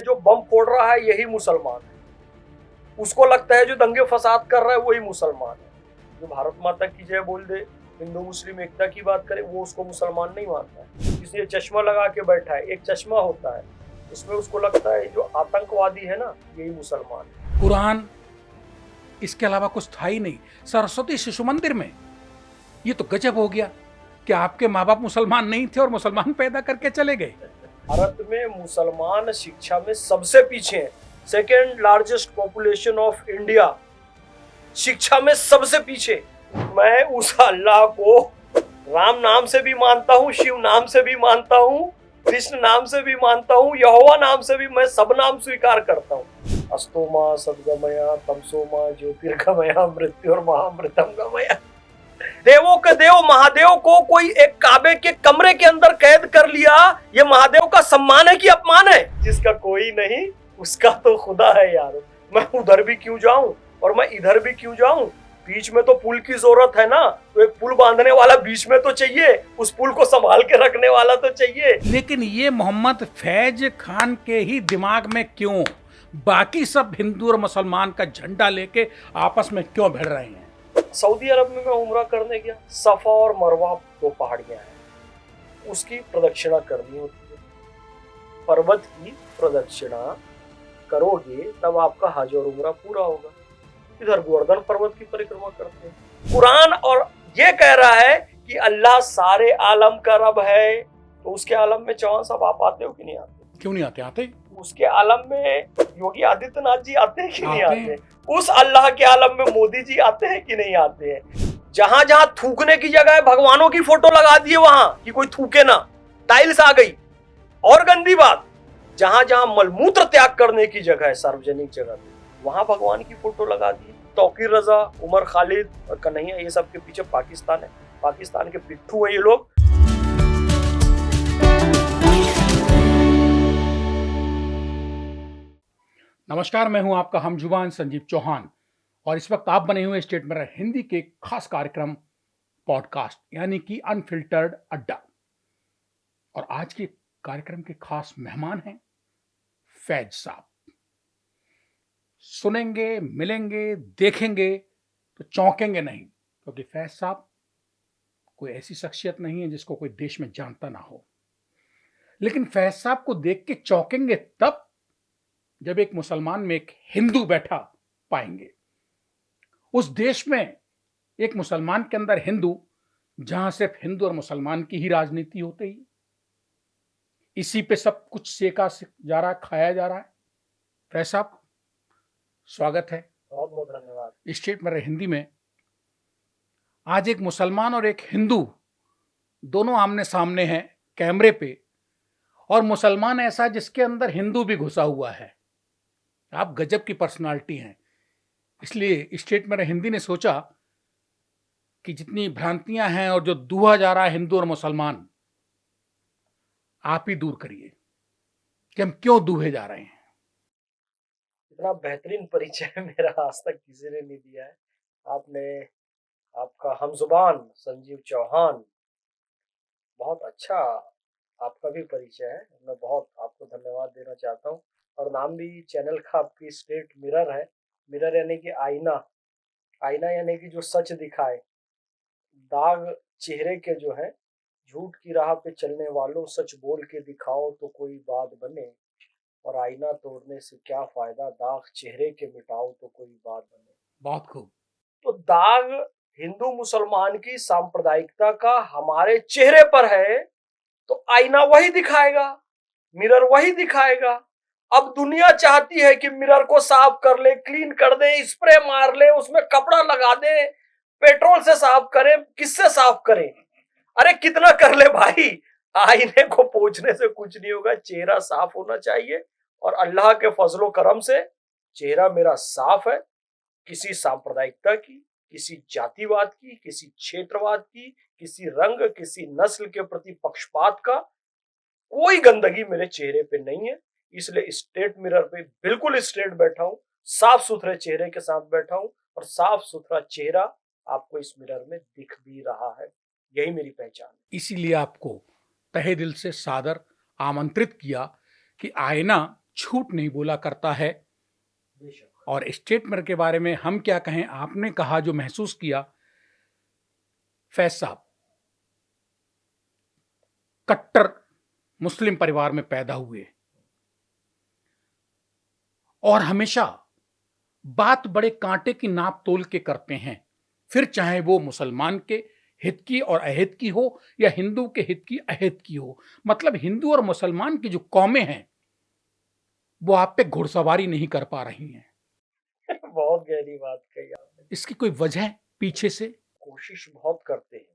ये जो बम फोड़ रहा है यही मुसलमान है, उसको लगता है जो दंगे फसाद कर रहा है वही मुसलमान है, जो भारत माता की जय बोल दे, हिंदू मुस्लिम एकता की बात करे, वो उसको मुसलमान नहीं मानता है। इसलिए चश्मा लगा के बैठा है, एक चश्मा होता है, उसमें उसको लगता है जो आतंकवादी है ना यही मुसलमान है। कुरान, इसके अलावा कुछ था ही नहीं। सरस्वती शिशु मंदिर में, ये तो गजब हो गया कि आपके माँ बाप मुसलमान नहीं थे और मुसलमान पैदा करके चले गए। भारत में मुसलमान शिक्षा में सबसे पीछे है, second largest population of India, शिक्षा में सबसे पीछे। मैं उस अल्लाह को राम नाम से भी मानता हूँ, शिव नाम से भी मानता हूँ, कृष्ण नाम से भी मानता हूँ, यहोवा नाम से भी, मैं सब नाम स्वीकार करता हूँ। अस्तोमा सद्गमया तमसोमा ज्योतिर्गमया मृत्यु और महामृतम गमया। देवों के देव महादेव को कोई एक काबे के कमरे के अंदर कैद कर लिया, ये महादेव का सम्मान है कि अपमान है? जिसका कोई नहीं उसका तो खुदा है यार। मैं उधर भी क्यों जाऊं और मैं इधर भी क्यों जाऊं? बीच में तो पुल की जरूरत है ना, तो एक पुल बांधने वाला बीच में तो चाहिए, उस पुल को संभाल के रखने वाला तो चाहिए। लेकिन ये मोहम्मद फैज खान के ही दिमाग में क्यों बाकी सब हिंदू और मुसलमान का झंडा लेके आपस में क्यों भिड़ रहे हैं? सऊदी अरब में मैं उम्रा करने गया, सफा और मरवा दो पहाड़ियां हैं, उसकी प्रदक्षिणा करनी होती है। पर्वत की प्रदक्षिणा करोगे तब आपका हज और उम्रा पूरा होगा। इधर गोवर्धन पर्वत की परिक्रमा करते हैं। कुरान और ये कह रहा है कि अल्लाह सारे आलम का रब है, तो उसके आलम में चौहान साहब आप आते हो कि नहीं आते? क्यों नहीं आते? आते उसके आलम में योगी आदित्यनाथ जी आते हैं कि नहीं आते? उस अल्लाह के आलम में मोदी जी आते हैं कि नहीं आते हैं? जहां जहां थूकने की जगह है भगवानों की फोटो लगा दिए वहां कि कोई थूके ना, टाइल्स आ गई। और गंदी बात, जहां जहां मलमूत्र त्याग करने की जगह है सार्वजनिक जगह पे, वहां भगवान की फोटो लगा दी। तौकीर रजा, उमर खालिद और कन्हैया, ये सब के पीछे पाकिस्तान है, पाकिस्तान के पिट्ठू है ये लोग। नमस्कार, मैं हूं आपका हमजुबान संजीव चौहान और इस वक्त आप बने हुए स्टेट मिरर हिंदी के खास कार्यक्रम पॉडकास्ट यानी कि अनफिल्टर्ड अड्डा। और आज के कार्यक्रम के खास मेहमान हैं फैज साहब। सुनेंगे, मिलेंगे, देखेंगे तो चौंकेंगे नहीं, क्योंकि फैज साहब कोई ऐसी शख्सियत नहीं है जिसको कोई देश में जानता ना हो। लेकिन फैज साहब को देख के चौंकेंगे तब जब एक मुसलमान में एक हिंदू बैठा पाएंगे। उस देश में एक मुसलमान के अंदर हिंदू, जहां सिर्फ हिंदू और मुसलमान की ही राजनीति होती है, इसी पे सब कुछ सेका जा रहा है, खाया जा रहा है। फैज साहब, स्वागत है। बहुत बहुत धन्यवाद। स्टेट में हिंदी में आज एक मुसलमान और एक हिंदू दोनों आमने सामने हैं कैमरे पे, और मुसलमान ऐसा जिसके अंदर हिंदू भी घुसा हुआ है। आप गजब की पर्सनालिटी हैं। इसलिए स्टेट में हिंदी ने सोचा कि जितनी भ्रांतियां हैं और जो दूहा जा रहा है हिंदू और मुसलमान, आप ही दूर करिए कि हम क्यों दूहे जा रहे हैं। इतना बेहतरीन परिचय मेरा आज तक किसी ने नहीं दिया है। आपने, आपका हमजुबान संजीव चौहान, बहुत अच्छा आपका भी परिचय है। मैं बहुत आपको धन्यवाद देना चाहता हूँ। और नाम भी चैनल का आपकी स्टेट मिरर है। मिरर यानी कि आईना, आईना यानी कि जो सच दिखाए। दाग चेहरे के जो है, झूठ की राह पे चलने वालों, सच बोल के दिखाओ तो कोई बात बने, और आईना तोड़ने से क्या फायदा, दाग चेहरे के मिटाओ तो कोई बात बने। बहुत खूब। तो दाग हिंदू मुसलमान की सांप्रदायिकता का हमारे चेहरे पर है, तो आईना वही दिखाएगा, मिरर वही दिखाएगा। अब दुनिया चाहती है कि मिरर को साफ कर ले, क्लीन कर दे, स्प्रे मार ले, उसमें कपड़ा लगा दे, पेट्रोल से साफ करें। किससे साफ करें? अरे कितना कर ले भाई, आईने को पोंछने से कुछ नहीं होगा। चेहरा साफ होना चाहिए, और अल्लाह के फजलो करम से चेहरा मेरा साफ है। किसी सांप्रदायिकता की, किसी जातिवाद की, किसी क्षेत्रवाद की, किसी रंग, किसी नस्ल के प्रति पक्षपात का कोई गंदगी मेरे चेहरे पे नहीं है। इसलिए स्ट्रेट मिरर पे बिल्कुल स्ट्रेट बैठा हूं, साफ सुथरे चेहरे के साथ बैठा हूं, और साफ सुथरा चेहरा आपको इस मिरर में दिख भी रहा है। यही मेरी पहचान है। इसीलिए आपको तहे दिल से सादर आमंत्रित किया कि आईना झूठ नहीं बोला करता है। बेशक। और स्टेट मिरर के बारे में हम क्या कहें, आपने कहा जो महसूस किया, फैज साहब कट्टर मुस्लिम परिवार में पैदा हुए और हमेशा बात बड़े कांटे की नाप तोल के करते हैं, फिर चाहे वो मुसलमान के हित की और अहित की हो या हिंदू के हित की अहित की हो। मतलब हिंदू और मुसलमान की जो कौमें हैं वो आप पे घुड़सवारी नहीं कर पा रही हैं। बहुत गहरी बात कही आपने। इसकी कोई वजह पीछे से? कोशिश बहुत करते हैं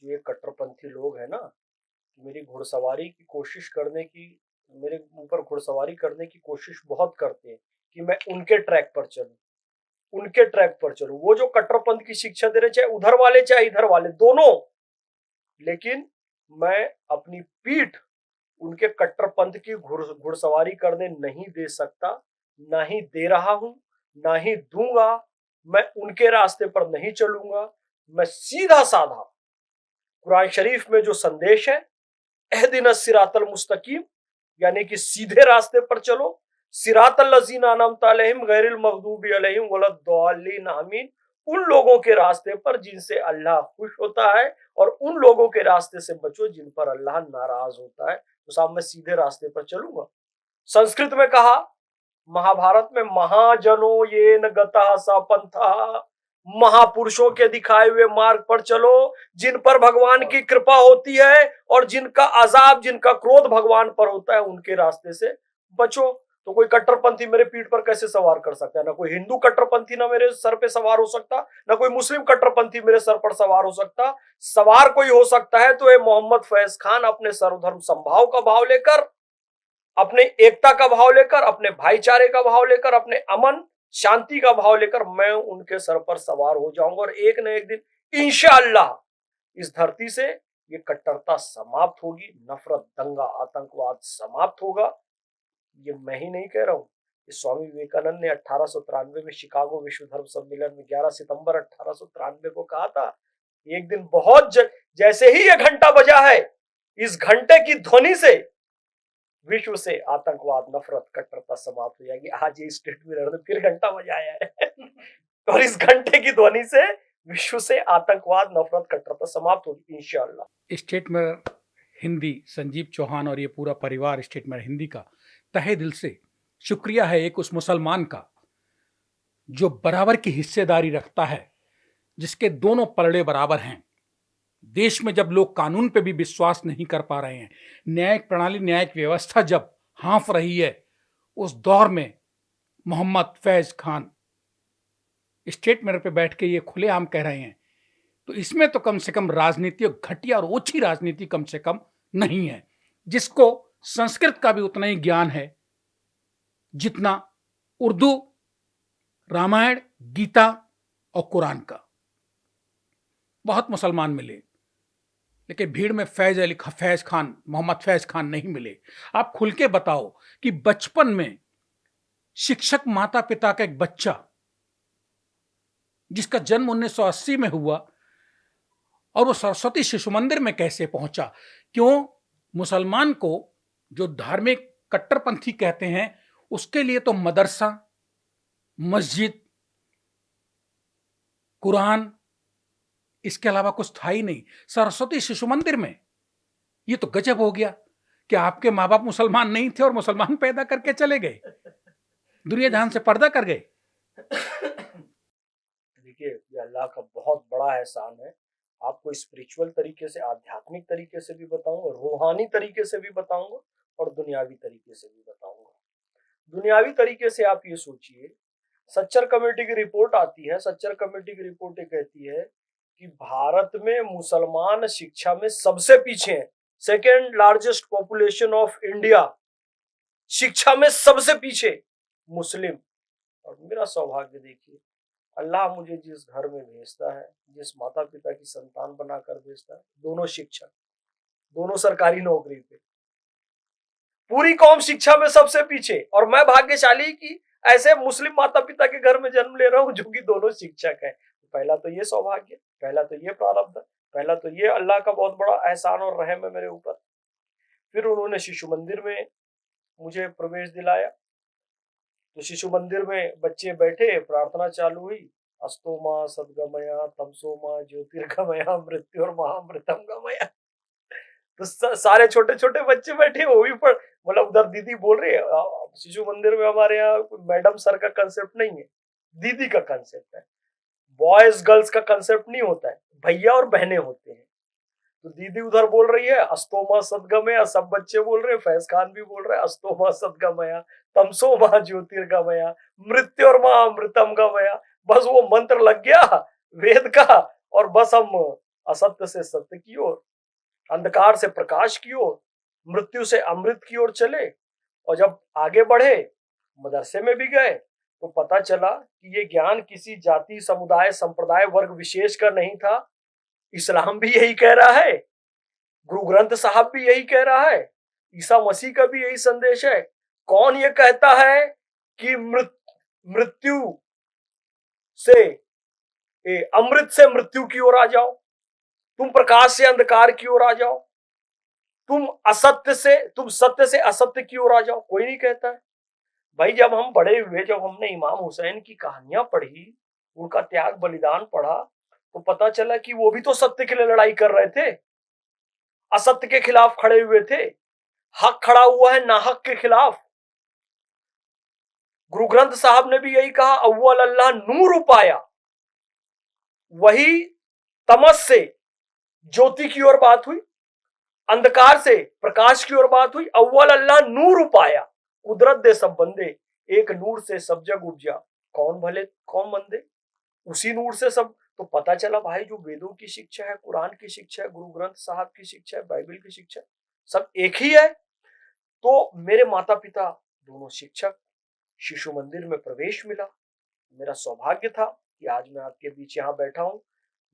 जो ये कट्टरपंथी लोग हैं ना, मेरी घुड़सवारी की कोशिश करने की, मेरे ऊपर घुड़सवारी करने की कोशिश बहुत करते हैं कि मैं उनके ट्रैक पर चलूं, उनके ट्रैक पर चलूं। वो जो कट्टरपंथ की शिक्षा दे रहे, चाहे उधर वाले चाहे इधर वाले, दोनों। लेकिन मैं अपनी पीठ उनके कट्टरपंथ की घुड़सवारी करने नहीं दे सकता, ना ही दे रहा हूं, ना ही दूंगा। मैं उनके रास्ते पर नहीं चलूंगा। मैं सीधा साधा कुरान शरीफ में जो संदेश है, एहदिना सिरातल मुस्तकीम, यानी कि सीधे रास्ते पर चलो, सिरातल लजीना अनअमता अलैहिम गैरिल मगदूबी अलैहिम वलद्दालिन आमीन, उन लोगों के रास्ते पर जिनसे अल्लाह खुश होता है, और उन लोगों के रास्ते से बचो जिन पर अल्लाह नाराज होता है। तो साहब मैं सीधे रास्ते पर चलूंगा। संस्कृत में कहा, महाभारत में, महाजनो ये न गता सा पंथा, महापुरुषों के दिखाए हुए मार्ग पर चलो, जिन पर भगवान की कृपा होती है और जिनका अजाब, जिनका क्रोध भगवान पर होता है, उनके रास्ते से बचो। तो कोई कट्टरपंथी मेरे पीठ पर कैसे सवार कर सकता है? ना कोई हिंदू कट्टरपंथी ना मेरे सर पे सवार हो सकता, ना कोई मुस्लिम कट्टरपंथी मेरे सर पर सवार हो सकता। सवार कोई हो सकता है तो ये मोहम्मद फैज खान अपने सर्वधर्म संभाव का भाव लेकर, अपने एकता का भाव लेकर, अपने भाईचारे का भाव लेकर, अपने अमन शांति का भाव लेकर मैं उनके सर पर सवार हो जाऊंगा। और एक न एक दिन इंशाअल्लाह इस धरती से ये कट्टरता समाप्त होगी, नफरत, दंगा, आतंकवाद समाप्त होगा। ये मैं ही नहीं कह रहा हूं, ये स्वामी विवेकानंद ने 1893 में शिकागो विश्व धर्म सम्मेलन में 11 सितंबर 1893 को कहा था, एक दिन जैसे ही ये घंटा बजा है, इस घंटे की ध्वनि से विश्व से आतंकवाद, नफरत, कट्टरता समाप्त हो जाएगी। आज ये स्टेट मिरर ने फिर घंटा बजाया है और इस घंटे की ध्वनि से विश्व से आतंकवाद, नफरत, कट्टरता समाप्त होगी इंशाअल्लाह। स्टेट मिरर हिंदी, संजीव चौहान और ये पूरा परिवार स्टेट मिरर हिंदी का तहे दिल से शुक्रिया है एक उस मुसलमान का जो बराबर की हिस्सेदारी रखता है, जिसके दोनों पलड़े बराबर हैं। देश में जब लोग कानून पे भी विश्वास नहीं कर पा रहे हैं, न्यायिक प्रणाली, न्यायिक व्यवस्था जब हाँफ रही है, उस दौर में मोहम्मद फैज खान स्टेट मिरर पे बैठ के ये खुलेआम कह रहे हैं, तो इसमें तो कम से कम राजनीति, घटिया और ओछी राजनीति कम से कम नहीं है, जिसको संस्कृत का भी उतना ही ज्ञान है जितना उर्दू, रामायण, गीता और कुरान का। बहुत मुसलमान मिले, लेकिन भीड़ में फैज खान, मोहम्मद फैज खान नहीं मिले। आप खुल के बताओ कि बचपन में शिक्षक माता पिता का एक बच्चा जिसका जन्म 1980 में हुआ और वो सरस्वती शिशु मंदिर में कैसे पहुंचा? क्यों? मुसलमान को जो धार्मिक कट्टरपंथी कहते हैं, उसके लिए तो मदरसा, मस्जिद, कुरान, इसके अलावा कुछ था ही नहीं। सरस्वती शिशु मंदिर में, ये तो गजब हो गया कि आपके माँ बाप मुसलमान नहीं थे और मुसलमान पैदा करके चले गए, दुनिया जहान से पर्दा कर गए। देखिए, ये अल्लाह का बहुत बड़ा एहसान है। आपको स्पिरिचुअल तरीके से, आध्यात्मिक तरीके से भी बताऊंगा, रूहानी तरीके से भी बताऊंगा और दुनियावी तरीके से भी बताऊंगा। दुनियावी तरीके से आप ये सोचिए, सच्चर कमेटी की रिपोर्ट आती है, सच्चर कमेटी की रिपोर्ट कहती है कि भारत में मुसलमान शिक्षा में सबसे पीछे हैं। Second largest population of India, शिक्षा में सबसे पीछे मुस्लिम। और मेरा सौभाग्य देखिए, अल्लाह मुझे जिस घर में भेजता है, जिस माता पिता की संतान बनाकर भेजता है, दोनों शिक्षक, दोनों सरकारी नौकरी पे, पूरी कौम शिक्षा में सबसे पीछे। और मैं भाग्यशाली कि ऐसे मुस्लिम माता पिता के घर में जन्म ले रहा हूं जो कि दोनों शिक्षक हैं। पहला तो ये सौभाग्य, पहला तो ये प्रारब्ध, पहला तो ये अल्लाह का बहुत बड़ा एहसान और रहम है मेरे ऊपर। फिर उन्होंने शिशु मंदिर में मुझे प्रवेश दिलाया। तो शिशु मंदिर में बच्चे बैठे, प्रार्थना चालू हुई। अस्तो माँ सद्गमया तमसो माँ ज्योतिर्गमया मृत्योर्महामृतम गमया। तो सारे छोटे छोटे बच्चे बैठे, वो भी पढ़, मतलब उधर दीदी बोल रही है। शिशु मंदिर में हमारे यहाँ मैडम सर का कंसेप्ट नहीं है, दीदी का कंसेप्ट है। बॉयज गर्ल्स का कंसेप्ट नहीं होता है, भैया और बहनें होते हैं। तो दीदी उधर बोल रही है अस्तोमा सद्गमया, सब बच्चे बोल रहे हैं, फैज खान भी बोल रहे हैं अस्तोमा सद्गमया तमसो माँ ज्योतिर्गमया मृत्योर्मा अमृतम गमया। बस वो मंत्र लग गया वेद का, और बस हम असत्य से सत्य की ओर, अंधकार से प्रकाश की ओर, मृत्यु से अमृत की ओर चले। और जब आगे बढ़े, मदरसे में भी गए, तो पता चला कि ये ज्ञान किसी जाति समुदाय संप्रदाय वर्ग विशेष का नहीं था। इस्लाम भी यही कह रहा है, गुरु ग्रंथ साहब भी यही कह रहा है, ईसा मसीह का भी यही संदेश है। कौन ये कहता है कि मृत्यु से अमृत से मृत्यु की ओर आ जाओ, तुम प्रकाश से अंधकार की ओर आ जाओ, तुम सत्य से असत्य की ओर आ जाओ? कोई नहीं कहता है भाई। जब हम बड़े हुए, जब हमने इमाम हुसैन की कहानियां पढ़ी, उनका त्याग बलिदान पढ़ा, तो पता चला कि वो भी तो सत्य के लिए लड़ाई कर रहे थे, असत्य के खिलाफ खड़े हुए थे। हक खड़ा हुआ है नाहक के खिलाफ। गुरु ग्रंथ साहब ने भी यही कहा, अव्वल अल्लाह नूर उपाया। वही तमस से ज्योति की ओर बात हुई, अंधकार से प्रकाश की ओर बात हुई। अव्वल अल्लाह नूर उपाया, कुदरत दे सब बंदे, एक नूर से सब जग उपजा, कौन भले कौन मंदे, उसी नूर से सब। तो पता चला भाई, जो वेदों की शिक्षा है, कुरान की शिक्षा है, गुरु ग्रंथ साहब की शिक्षा है, बाइबल की शिक्षा, सब एक ही है। तो मेरे माता पिता दोनों शिक्षक, शिशु मंदिर में प्रवेश मिला। मेरा सौभाग्य था कि आज मैं आपके बीच यहाँ बैठा हूँ।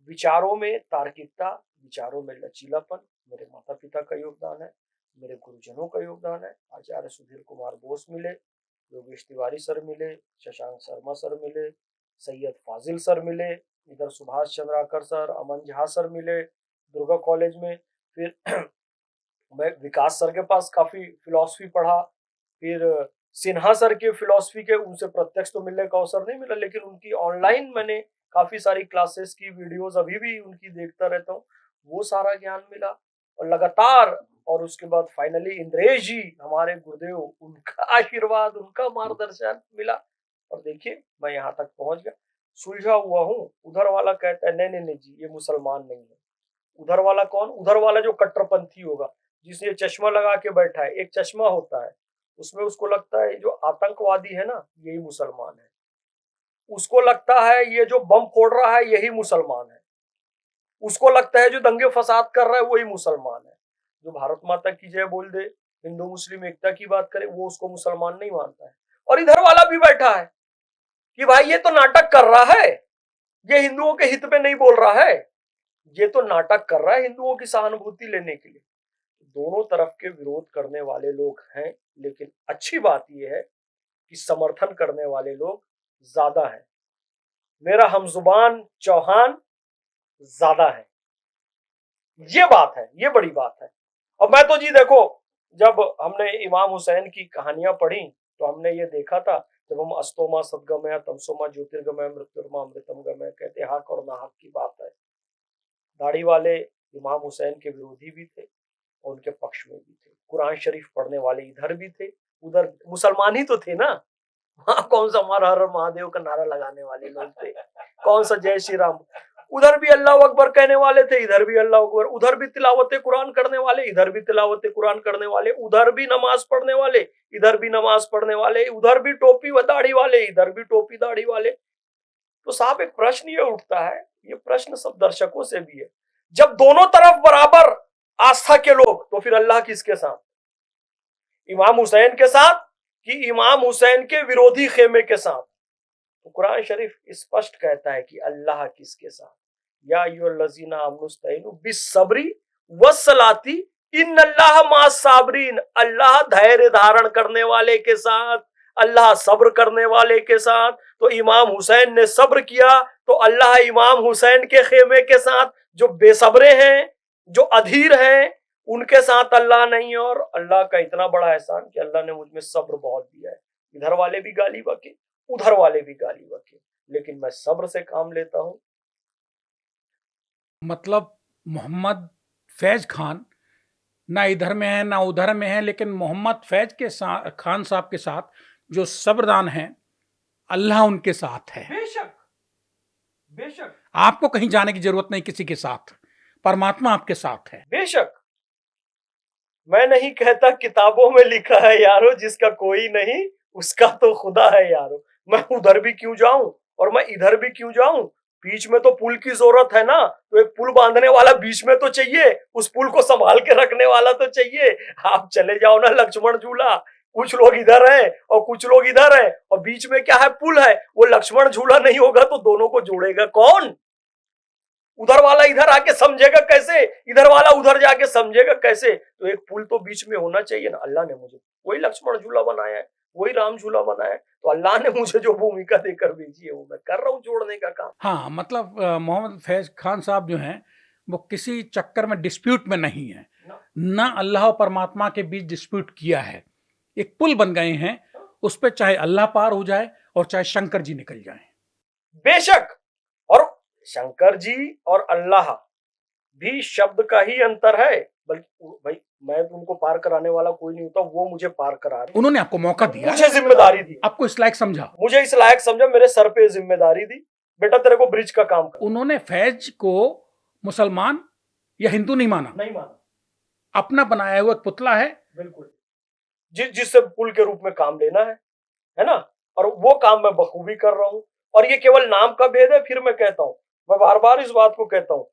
विचारों में तार्किकता, विचारों में लचीलापन मेरे माता पिता का योगदान है, मेरे गुरुजनों का योगदान है। आचार्य सुधीर कुमार बोस मिले, योगेश तिवारी सर मिले, शशांक शर्मा सर मिले, सैयद फाजिल सर मिले, इधर सुभाष चंद्राकर सर, अमन झा सर मिले दुर्गा कॉलेज में। फिर मैं विकास सर के पास काफी फिलॉसफी पढ़ा। फिर सिन्हा सर के फिलॉसफी के, उनसे प्रत्यक्ष तो मिलने का अवसर नहीं मिला, लेकिन उनकी ऑनलाइन मैंने काफी सारी क्लासेस की वीडियोस अभी भी उनकी देखता रहता हूँ, वो सारा ज्ञान मिला। और लगातार, और उसके बाद फाइनली इंद्रेश जी हमारे गुरुदेव, उनका आशीर्वाद, उनका मार्गदर्शन मिला, और देखिए मैं यहाँ तक पहुंच गया। सुलझा हुआ हूँ। उधर वाला कहता है नहीं नहीं जी, ये मुसलमान नहीं है। उधर वाला कौन? उधर वाला जो कट्टरपंथी होगा, जिसने चश्मा लगा के बैठा है, एक चश्मा होता है, उसमें उसको लगता है जो आतंकवादी है ना, यही मुसलमान है। उसको लगता है ये जो बम फोड़ रहा है यही मुसलमान है। उसको लगता है जो दंगे फसाद कर रहा है वही मुसलमान है। जो भारत माता की जय बोल दे, हिंदू मुस्लिम एकता की बात करे, वो उसको मुसलमान नहीं मानता है। और इधर वाला भी बैठा है कि भाई ये तो नाटक कर रहा है, ये हिंदुओं के हित में नहीं बोल रहा है, ये तो नाटक कर रहा है हिंदुओं की सहानुभूति लेने के लिए। दोनों तरफ के विरोध करने वाले लोग हैं, लेकिन अच्छी बात यह है कि समर्थन करने वाले लोग ज्यादा हैं। मेरा हमजुबान चौहान ज्यादा है, ये बात है, ये बड़ी बात है। और मैं तो जी देखो, जब हमने इमाम हुसैन की कहानियां पढ़ी तो हमने ये देखा था, जब हम अस्तोमा सद्गमय तमसोमा ज्योतिर्गमय मृत्युर्मा अमृतम गमय कहते, हक और नाहक की बात है। दाढ़ी वाले इमाम हुसैन के विरोधी भी थे और उनके पक्ष में भी थे। कुरान शरीफ पढ़ने वाले इधर भी थे, उधर मुसलमान ही तो थे ना। वहां कौन सा हर हर महादेव का नारा लगाने वाले लोग थे, कौन सा जय श्री राम। उधर भी अल्लाह अकबर कहने वाले थे, इधर भी अल्लाह अकबर। उधर भी तिलावत कुरान करने वाले, इधर भी तिलावत कुरान करने वाले। उधर भी नमाज पढ़ने वाले, इधर भी नमाज पढ़ने वाले। उधर भी टोपी व दाढ़ी वाले, इधर भी टोपी दाढ़ी वाले। तो साहब एक प्रश्न ये उठता है, ये प्रश्न सब दर्शकों से भी है, जब दोनों तरफ बराबर आस्था के लोग, तो फिर अल्लाह किसके साथ? इमाम हुसैन के साथ कि इमाम हुसैन के विरोधी खेमे के साथ? तो कुरान शरीफ स्पष्ट कहता है कि अल्लाह किसके साथ। या अय्युहल्लज़ीना आमनुस्तईनु बिस्सब्री वस्सलाती इन्नल्लाह माअस साबिरीन। अल्लाह धैर्य धारण करने वाले के साथ, अल्लाह सब्र करने वाले के साथ। तो इमाम हुसैन ने सब्र किया, तो अल्लाह इमाम हुसैन के खेमे के साथ। जो बेसब्रे हैं, जो अधीर हैं, उनके साथ अल्लाह नहीं है। और अल्लाह का इतना बड़ा एहसान कि अल्लाह ने मुझ में सब्र बहुत दिया है। इधर वाले भी गाली बके, उधर वाले भी गाली बके, लेकिन मैं सब्र से काम लेता हूं। मतलब मोहम्मद फैज खान ना इधर में है ना उधर में है, लेकिन मोहम्मद फैज के साथ, खान साहब के साथ जो सब्रदान है, अल्लाह उनके साथ है। बेशक, बेशक, आपको कहीं जाने की जरूरत नहीं किसी के साथ, परमात्मा आपके साथ है। बेशक। मैं नहीं कहता किताबों में लिखा है यारो, जिसका कोई नहीं उसका तो खुदा है यारो। मैं उधर भी क्यों जाऊं और मैं इधर भी क्यों जाऊं? बीच में तो पुल की जरूरत है ना, तो एक पुल बांधने वाला बीच में तो चाहिए, उस पुल को संभाल के रखने वाला तो चाहिए। आप चले जाओ ना लक्ष्मण झूला, कुछ लोग इधर हैं और कुछ लोग इधर हैं, और बीच में क्या है, पुल है। वो लक्ष्मण झूला नहीं होगा तो दोनों को जोड़ेगा कौन? उधर वाला इधर आके समझेगा कैसे, इधर वाला उधर जाके समझेगा कैसे? तो एक पुल तो बीच में होना चाहिए ना। अल्लाह ने मुझे वही लक्ष्मण झूला बनाया है, वही राम झूला बनाया है, तो अल्लाह ने मुझे जो भूमिका देकर भेजी है वो मैं कर रहा हूँ, जोड़ने का काम। हाँ, मतलब मोहम्मद फैज खान साहब जो हैं वो किसी चक्कर में डिस्प्यूट में नहीं है, ना अल्लाह और परमात्मा के बीच डिस्प्यूट किया है। एक पुल बन गए हैं, उस पर चाहे अल्लाह पार हो जाए और चाहे शंकर जी निकल जाए। बेशक। और शंकर जी और अल्लाह भी शब्द का ही अंतर है, बल्कि भाई मैं तुमको पार कराने वाला कोई नहीं होता, वो मुझे पार करा रहे। उन्होंने आपको मौका दिया, मुझे जिम्मेदारी दी, आपको इस लायक समझा, मुझे इस लायक समझा, मेरे सर पे जिम्मेदारी दी, बेटा तेरे को ब्रिज का काम कर। उन्होंने फैज को मुसलमान या हिंदू नहीं माना, नहीं माना, अपना बनाया हुआ एक पुतला है। बिल्कुल, जिससे पुल के रूप में काम लेना है ना, और वो काम मैं बखूबी कर रहा हूं। और ये केवल नाम का भेद है। फिर मैं कहता हूं, मैं बार बार इस बात को कहता हूं,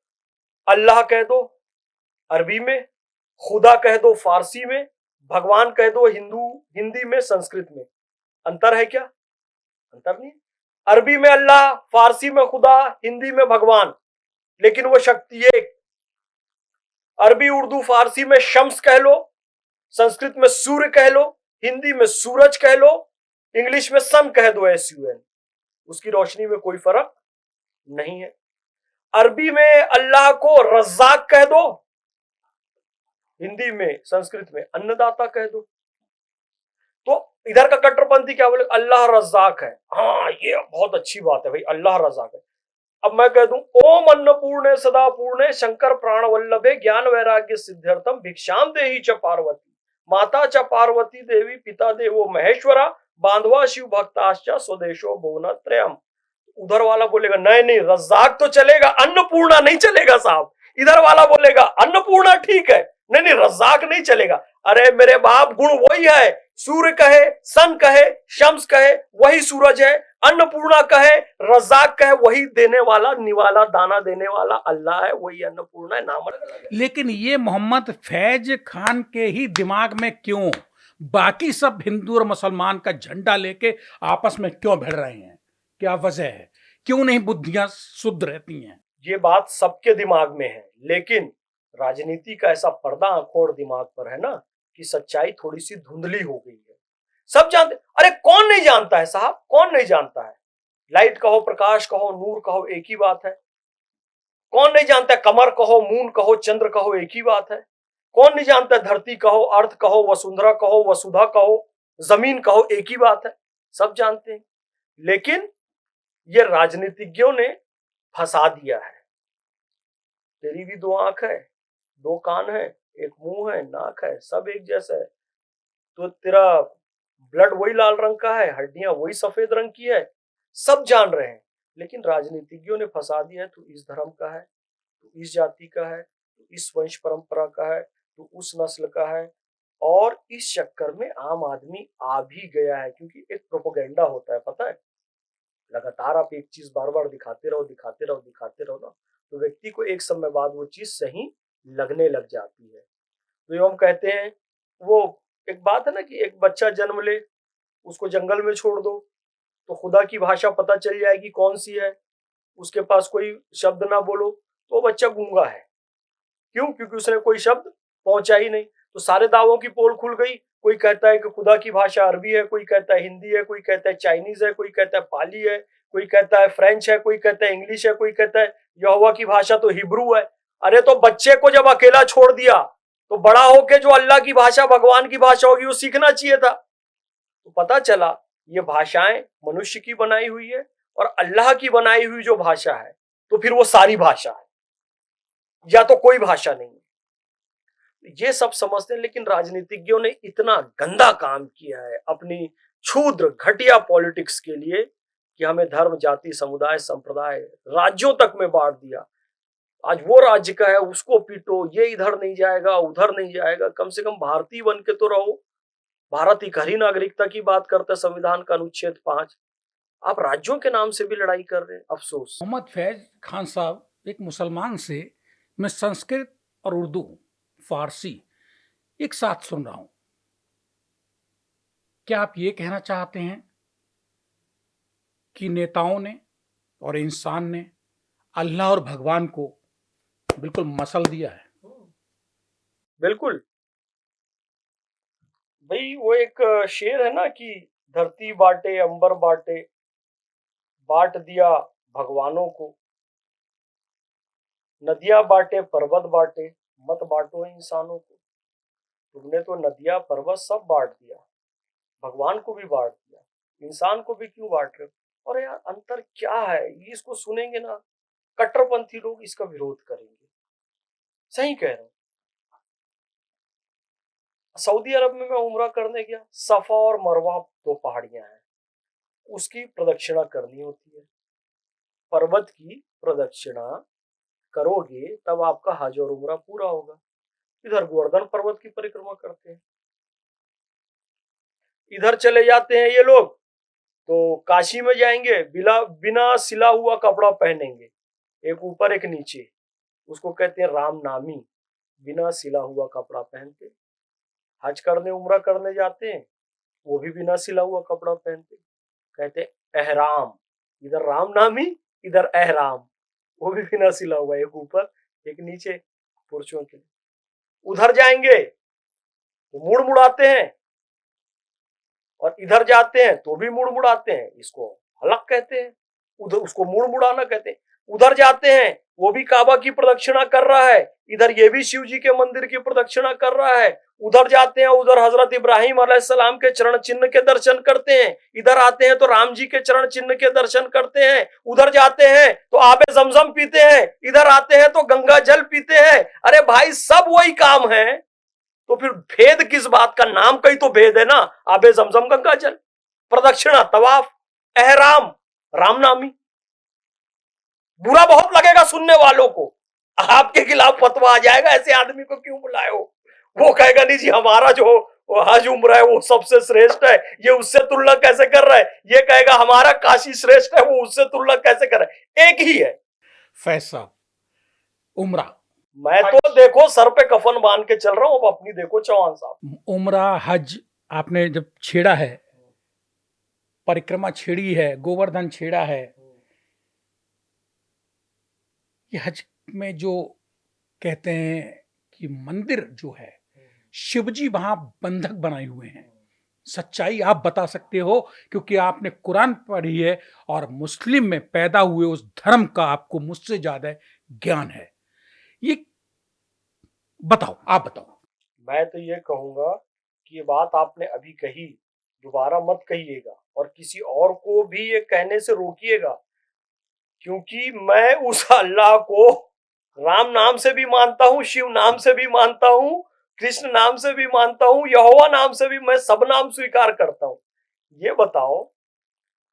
अल्लाह कह दो अरबी में, खुदा कह दो फारसी में, भगवान कह दो हिंदी में, संस्कृत में। अंतर है क्या? अंतर नहीं। अरबी में अल्लाह, फारसी में खुदा, हिंदी में भगवान, लेकिन वो शक्ति एक। अरबी उर्दू फारसी में शम्स कह लो, संस्कृत में सूर्य कह लो, हिंदी में सूरज कह लो, इंग्लिश में सन कह दो, SUN। उसकी रोशनी में कोई फर्क नहीं है। अरबी में अल्लाह को रज़्ज़ाक कह दो, हिंदी में संस्कृत में अन्नदाता कह दो। तो इधर का कट्टरपंथी क्या बोले, अल्लाह रज़्ज़ाक है। हाँ, ये बहुत अच्छी बात है भाई, अल्लाह रज़्ज़ाक है। अब मैं कह दूं, ओम अन्नपूर्णे सदा पूर्णे शंकर प्राण वल्लभे ज्ञान वैराग्य सिद्ध्यर्थम भिक्षाम देहि च पार्वती माता च पार्वती देवी पिता देवो महेश्वरा बांधवा शिव भक्ताश्च स्वदेशो भुवनत्रयम्। उधर वाला बोलेगा नहीं नहीं, रज़्ज़ाक तो चलेगा, अन्नपूर्णा नहीं चलेगा साहब। इधर वाला बोलेगा अन्नपूर्णा ठीक है, नहीं नहीं रज़्ज़ाक नहीं चलेगा। अरे मेरे बाप, गुण वही है। सूर्य कहे, सन कहे, शम्स कहे, वही सूरज है। अन्नपूर्णा कहे, रज़्ज़ाक कहे, वही देने वाला, निवाला, दाना देने वाला अल्लाह है, वही अन्नपूर्णा है। नाम अलग अलग है। लेकिन ये मोहम्मद फैज खान के ही दिमाग में क्यों, बाकी सब हिंदू और मुसलमान का झंडा लेके आपस में क्यों भिड़ रहे हैं? क्या वजह है? क्यों नहीं बुद्धियां शुद्ध रहती हैं? ये बात सबके दिमाग में है, लेकिन राजनीति का ऐसा पर्दा आंखों और दिमाग पर है ना कि सच्चाई थोड़ी सी धुंधली हो गई है। सब जानते, अरे कौन नहीं जानता है साहब, कौन नहीं जानता है? लाइट कहो, प्रकाश कहो, नूर कहो, एक ही बात है। कौन नहीं जानता है? कमर कहो, मून कहो, चंद्र कहो, एक ही बात है। कौन नहीं जानता है? धरती कहो, अर्थ कहो, वसुंधरा कहो, वसुधा कहो, जमीन कहो, एक ही बात है। सब जानते हैं, लेकिन ये राजनीतिज्ञों ने फंसा दिया है। तेरी भी दो आंख है, दो कान है, एक मुंह है, नाक है, सब एक जैसा है। तो तेरा ब्लड वही लाल रंग का है, हड्डियां वही सफेद रंग की है, सब जान रहे हैं, लेकिन राजनीतिज्ञों ने फंसा दिया है। तू इस धर्म का है, तू इस जाति का है, तू इस वंश परंपरा का है, तू उस नस्ल का है। और इस चक्कर में आम आदमी आ भी गया है, क्योंकि एक प्रोपोगेंडा होता है, पता है। लगातार आप एक चीज बार बार दिखाते रहो, दिखाते रहो, दिखाते रहो ना, तो व्यक्ति को एक समय बाद वो चीज सही लगने लग जाती है। तो हम कहते हैं, वो एक बात है ना कि एक बच्चा जन्म ले, उसको जंगल में छोड़ दो, तो खुदा की भाषा पता चल जाएगी कौन सी है। उसके पास कोई शब्द ना बोलो तो वो बच्चा गूंगा है। क्यों? क्योंकि उसने कोई शब्द पहुंचा ही नहीं। तो सारे दावों की पोल खुल गई। कोई कहता है कि खुदा की भाषा अरबी है, कोई कहता है हिंदी है, कोई कहता है चाइनीज है, कोई कहता है पाली है, कोई कहता है फ्रेंच है, कोई कहता है इंग्लिश है, कोई कहता है यहोवा की भाषा तो हिब्रू है। अरे तो बच्चे को जब अकेला छोड़ दिया तो बड़ा होके जो अल्लाह की भाषा, भगवान की भाषा होगी वो सीखना चाहिए था। तो पता चला ये भाषाएं मनुष्य की बनाई हुई है और अल्लाह की बनाई हुई जो भाषा है तो फिर वो सारी भाषा है या तो कोई भाषा नहीं है। ये सब समझते हैं, लेकिन राजनीतिज्ञों ने इतना गंदा काम किया है अपनी क्षुद्र घटिया पॉलिटिक्स के लिए कि हमें धर्म, जाति, समुदाय, संप्रदाय, राज्यों तक में बांट दिया। आज वो राज्य का है उसको पीटो, ये इधर नहीं जाएगा, उधर नहीं जाएगा। कम से कम भारतीय बन के तो रहो। भारत एक हरी नागरिकता की बात करता है, संविधान का अनुच्छेद 5। आप राज्यों के नाम से भी लड़ाई कर रहे हैं, अफसोस। मोहम्मद फैज खान साहब, एक मुसलमान से मैं संस्कृत और उर्दू, फारसी एक साथ सुन रहा हूं। क्या आप ये कहना चाहते हैं कि नेताओं ने और इंसान ने अल्लाह और भगवान को बिल्कुल मसल दिया है? बिल्कुल भाई, वो एक शेर है ना कि धरती बांटे अंबर बांटे, बांट दिया भगवानों को, नदियां बांटे पर्वत बांटे, मत बांटो इंसानों को। तुमने तो नदियां पर्वत सब बांट दिया, भगवान को भी बांट दिया, इंसान को भी क्यों बांट रहे हो? और यार अंतर क्या है, ये इसको सुनेंगे ना कट्टरपंथी लोग इसका विरोध करेंगे। सही कह रहे हो। सऊदी अरब में मैं उम्रा करने गया, सफा और मरवा दो पहाड़ियां हैं, उसकी प्रदक्षिणा करनी होती है। पर्वत की प्रदक्षिणा करोगे तब आपका हज और उम्रा पूरा होगा। इधर गोवर्धन पर्वत की परिक्रमा करते हैं, इधर चले जाते हैं ये लोग तो काशी में जाएंगे, बिना बिना सिला हुआ कपड़ा पहनेंगे, एक ऊपर एक नीचे, उसको कहते हैं रामनामी, बिना सिला हुआ कपड़ा पहनते। हज करने, उम्रा करने जाते हैं, वो भी बिना सिला हुआ कपड़ा पहनते, कहते एहराम। इधर रामनामी, इधर एहराम, वो भी बिना सिला हुआ, एक ऊपर एक नीचे पुरुषों के लिए। उधर जाएंगे तो मुड़ मुड़ाते हैं, और इधर जाते हैं तो भी मुड़ मुड़ाते हैं, इसको हलक कहते हैं, उधर उसको मुड़ मुड़ाना कहते हैं। उधर जाते हैं वो भी काबा की प्रदक्षिणा कर रहा है, इधर ये भी शिव जी के मंदिर की प्रदक्षिणा कर रहा है। उधर जाते हैं, उधर हजरत इब्राहिम अलैहिस्सलाम के चरण चिन्ह के दर्शन करते हैं, इधर आते हैं तो राम जी के चरण चिन्ह के दर्शन करते हैं। उधर जाते हैं तो आबे जमजम पीते हैं, इधर आते हैं तो गंगा जल पीते हैं। अरे भाई सब वही काम है, तो फिर भेद किस बात का? नाम का ही तो भेद है ना। आबे जमजम गंगा जल, प्रदक्षिणा, तवाफ, एहराम, रामनामी। बुरा बहुत लगेगा सुनने वालों को, आपके खिलाफ फतवा आ जाएगा, ऐसे आदमी को क्यों बुलाए हो। वो कहेगा नहीं जी हमारा जो वो हज उम्र है वो सबसे श्रेष्ठ है, ये उससे तुलना कैसे कर रहा है। ये कहेगा हमारा काशी श्रेष्ठ है, वो उससे तुलना कैसे कर रहा है। एक ही है। फैज साहब, उम्रा, मैं तो देखो सर पे कफन बांध के चल रहा हूं, अब अपनी देखो चौहान साहब। उम्रा हज आपने जब छेड़ा है, परिक्रमा छेड़ी है, गोवर्धन छेड़ा है, ये हज में जो कहते हैं कि मंदिर जो है शिवजी वहां बंधक बनाए हुए हैं, सच्चाई आप बता सकते हो क्योंकि आपने कुरान पढ़ी है और मुस्लिम में पैदा हुए उस धर्म का आपको मुझसे ज्यादा ज्ञान है। ये बताओ, आप बताओ। मैं तो ये कहूंगा कि ये बात आपने अभी कही, दोबारा मत कहिएगा और किसी और को भी ये कहने से रोकिएगा, क्योंकि मैं उस अल्लाह को राम नाम से भी मानता हूं, शिव नाम से भी मानता हूं, कृष्ण नाम से भी मानता हूं, यहोवा नाम से भी, मैं सब नाम स्वीकार करता हूं। ये बताओ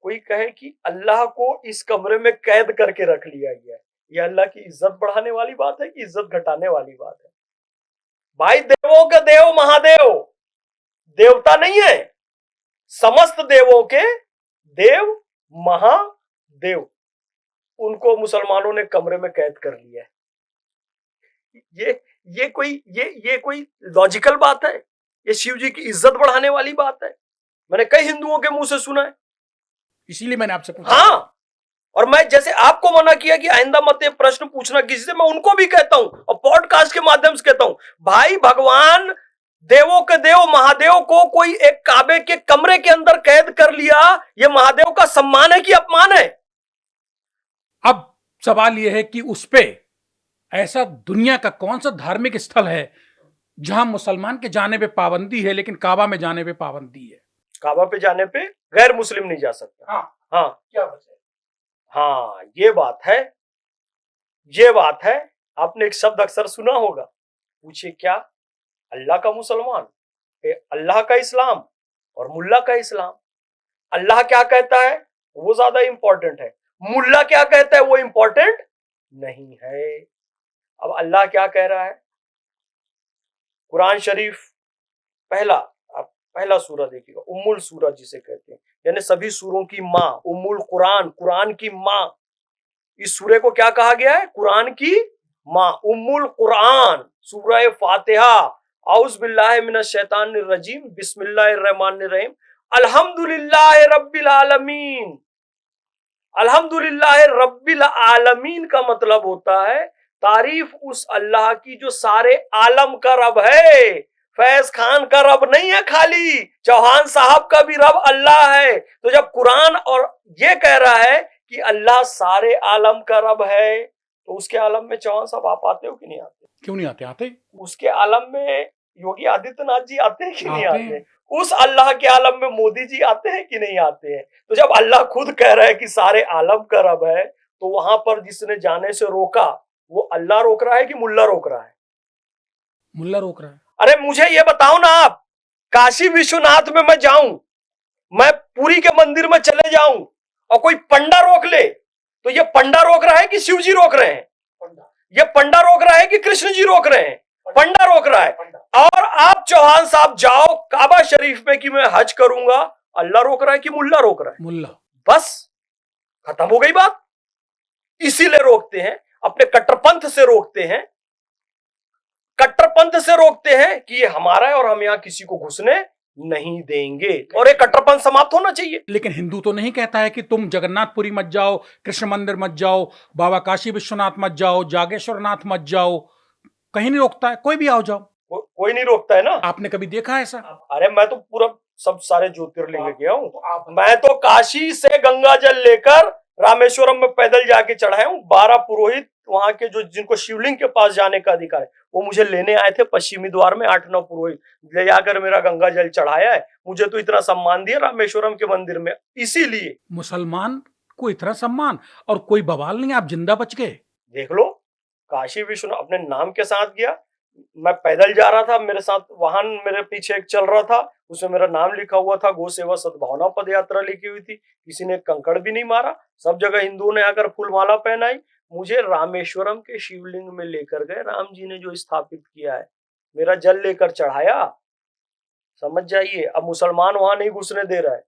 कोई कहे कि अल्लाह को इस कमरे में कैद करके रख लिया गया है, ये अल्लाह की इज्जत बढ़ाने वाली बात है कि इज्जत घटाने वाली बात है? भाई देवों के देव महादेव देवता नहीं है, समस्त देवों के देव महादेव, उनको मुसलमानों ने कमरे में कैद कर लिया है। ये कोई लॉजिकल बात है? ये शिव जी की इज्जत बढ़ाने वाली बात है? मैंने कई हिंदुओं के मुंह से सुना है, इसीलिए मैंने आपसे पूछा। हाँ, और मैं जैसे आपको मना किया कि आइंदा मत ये प्रश्न पूछना किसी से, मैं उनको भी कहता हूं और पॉडकास्ट के माध्यम से कहता हूं, भाई भगवान देवों के देव महादेव को कोई एक काबे के कमरे के अंदर कैद कर लिया, ये महादेव का सम्मान है कि अपमान है? अब सवाल यह है कि उस पे ऐसा दुनिया का कौन सा धार्मिक स्थल है जहां मुसलमान के जाने पे पाबंदी है लेकिन काबा में जाने पे पाबंदी है। काबा पे जाने पे गैर मुस्लिम नहीं जा सकता। हाँ, हाँ क्या वजह है? हाँ, ये बात है, ये बात है। आपने एक शब्द अक्सर सुना होगा, पूछिए क्या? अल्लाह का मुसलमान, अल्लाह का इस्लाम और मुल्ला का इस्लाम। अल्लाह क्या कहता है वो ज्यादा इंपॉर्टेंट है, मुल्ला क्या कहता है वो इंपॉर्टेंट नहीं है। अब अल्लाह क्या कह रहा है? कुरान शरीफ पहला, आप पहला सूरा देखिएगा, उम्मुल सूरा जिसे कहते हैं, यानी सभी सूरों की माँ, उम्मुल कुरान, कुरान की माँ। इस सूरे को क्या कहा गया है? कुरान की माँ, उम्मुल कुरान, सूरह फातिहा। औज़ बिल्लाहि मिनश शैतानिर रजीम, बिस्मिल्लाहिर रहमानिर रहीम, अल्हम्दुलिल्लाहि रब्बिल आलमीन। अल्हम्दुलिल्लाह रब्बिल आलमीन का मतलब होता है तारीफ उस अल्लाह की जो सारे आलम का रब है। फैज खान का रब नहीं है खाली, चौहान साहब का भी रब अल्लाह है। तो जब कुरान और ये कह रहा है कि अल्लाह सारे आलम का रब है, तो उसके आलम में चौहान साहब आप आते हो कि नहीं आते? क्यों नहीं आते? आते उसके आलम में योगी आदित्यनाथ जी आते हैं कि नहीं आते आते? हैं। उस अल्लाह के आलम में मोदी जी आते हैं कि नहीं आते हैं? तो जब अल्लाह खुद कह रहा है कि सारे आलम का रब है, तो वहां पर जिसने जाने से रोका वो अल्लाह रोक रहा है कि मुल्ला रोक रहा है? मुल्ला रोक रहा है। अरे मुझे ये बताओ ना आप, काशी विश्वनाथ में मैं जाऊं, मैं पुरी के मंदिर में चले जाऊं और कोई पंडा रोक ले, तो ये पंडा रोक रहा है कि शिव जी रोक रहे हैं? ये पंडा रोक रहा है कि कृष्ण जी रोक रहे हैं? पंडा रोक रहा है। और आप चौहान साहब जाओ काबा शरीफ में कि मैं हज करूंगा, अल्लाह रोक रहा है कि मुल्ला रोक रहा है? मुल्ला। बस खत्म हो गई बात। इसीलिए रोकते हैं, अपने कट्टरपंथ से रोकते हैं, कट्टरपंथ से रोकते हैं कि ये हमारा है और हम यहां किसी को घुसने नहीं देंगे, और एक कट्टरपंथ समाप्त होना चाहिए। लेकिन हिंदू तो नहीं कहता है कि तुम जगन्नाथपुरी मत जाओ, कृष्ण मंदिर मत जाओ, बाबा काशी विश्वनाथ मत जाओ, जागेश्वरनाथ मत जाओ, कहीं नहीं रोकता है, कोई भी आओ जाओ। कोई नहीं रोकता है ना। आपने कभी देखा है ऐसा? अरे मैं तो पूरा सब सारे ज्योतिर्लिंग गया हूँ। मैं तो काशी से गंगा जल लेकर रामेश्वरम में पैदल जाके चढ़ाया हूँ। 12 पुरोहित वहां के जो जिनको शिवलिंग के पास जाने का अधिकार है, वो मुझे लेने आए थे पश्चिमी द्वार में। 8-9 पुरोहित ले जाकर मेरा गंगा जल चढ़ाया है। मुझे तो इतना सम्मान दिया रामेश्वरम के मंदिर में। इसीलिए मुसलमान को इतना सम्मान और कोई बवाल नहीं, आप जिंदा बच गए। देख लो, काशी विश्वनाथ अपने नाम के साथ गया। मैं पैदल जा रहा था, मेरे साथ वाहन मेरे पीछे एक चल रहा था, उसमें मेरा नाम लिखा हुआ था, गो सेवा सद्भावना पद यात्रा लिखी हुई थी। किसी ने कंकड़ भी नहीं मारा। सब जगह हिंदुओं ने आकर फूलमाला पहनाई। मुझे रामेश्वरम के शिवलिंग में लेकर गए, राम जी ने जो स्थापित किया है, मेरा जल लेकर चढ़ाया। समझ जाइए, अब मुसलमान वहां नहीं घुसने दे रहा है।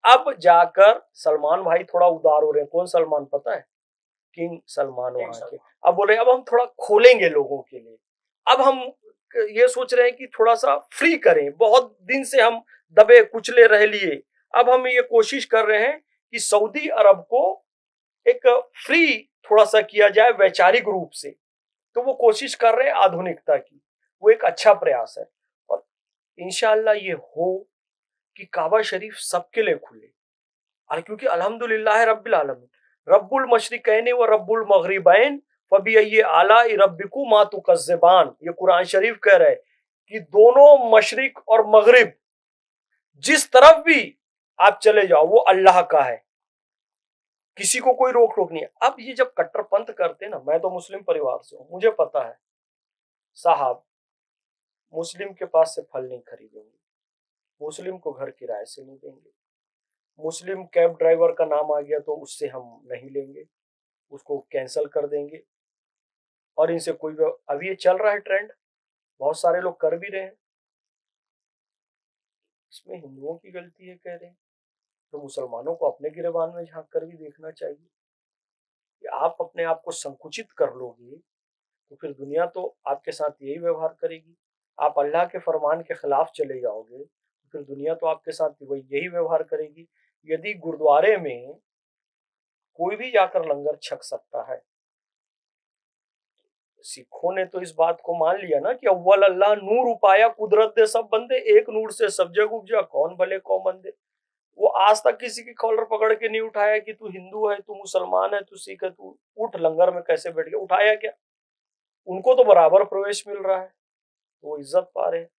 अब जाकर सलमान भाई थोड़ा उदार हो रहे हैं। कौन सलमान पता है? किंग सलमान वहां के। अब बोल रहे हैं अब हम थोड़ा खोलेंगे लोगों के लिए। अब हम ये सोच रहे हैं कि थोड़ा सा फ्री करें, बहुत दिन से हम दबे कुचले रह लिए। अब हम ये कोशिश कर रहे हैं कि सऊदी अरब को एक फ्री थोड़ा सा किया जाए वैचारिक रूप से। तो वो कोशिश कर रहे हैं आधुनिकता की, वो एक अच्छा प्रयास है। और इंशाअल्लाह ये हो कि काबा शरीफ सबके लिए खुले। और क्योंकि अल्हम्दुलिल्लाह रब्बिल आलमीन, रब्बुल मशरिकैन व रब्बुल मगरिबैन फबिअय्यि आलाइ रब्बिकुमा तुकज़्ज़िबान। ये कुरान शरीफ कह रहा है कि दोनों मशरिक और मगरिब, जिस तरफ भी आप चले जाओ वो अल्लाह का है, किसी को कोई रोक टोक नहीं है। अब ये जब कट्टरपंथ करते हैं ना, मैं तो मुस्लिम परिवार से हूं, मुझे पता है साहब, मुस्लिम के पास से फल नहीं खरीदेंगे, मुस्लिम को घर किराए से नहीं देंगे, मुस्लिम कैब ड्राइवर का नाम आ गया तो उससे हम नहीं लेंगे, उसको कैंसिल कर देंगे। और इनसे कोई अभी ये चल रहा है ट्रेंड, बहुत सारे लोग कर भी रहे हैं। इसमें हिंदुओं की गलती है कह रहे हैं, तो मुसलमानों को अपने गिरेबान में झांक कर भी देखना चाहिए कि आप अपने आप को संकुचित कर लोगे तो फिर दुनिया तो आपके साथ यही व्यवहार करेगी। आप अल्लाह के फरमान के खिलाफ चले जाओगे तो फिर दुनिया तो आपके साथ वही यही व्यवहार करेगी। यदि गुरुद्वारे में कोई भी जाकर लंगर छक सकता है, सिखों ने तो इस बात को मान लिया ना कि अव्वल अल्लाह नूर उपाया कुदरत दे सब बंदे, एक नूर से सब जग उपजा कौन भले कौन मंदे। वो आज तक किसी की कॉलर पकड़ के नहीं उठाया कि तू हिंदू है, तू मुसलमान है, तू सिख है, तू उठ लंगर में कैसे बैठ गया। उठाया क्या? उनको तो बराबर प्रवेश मिल रहा है। तो वो इज्जत पा रहे हैं।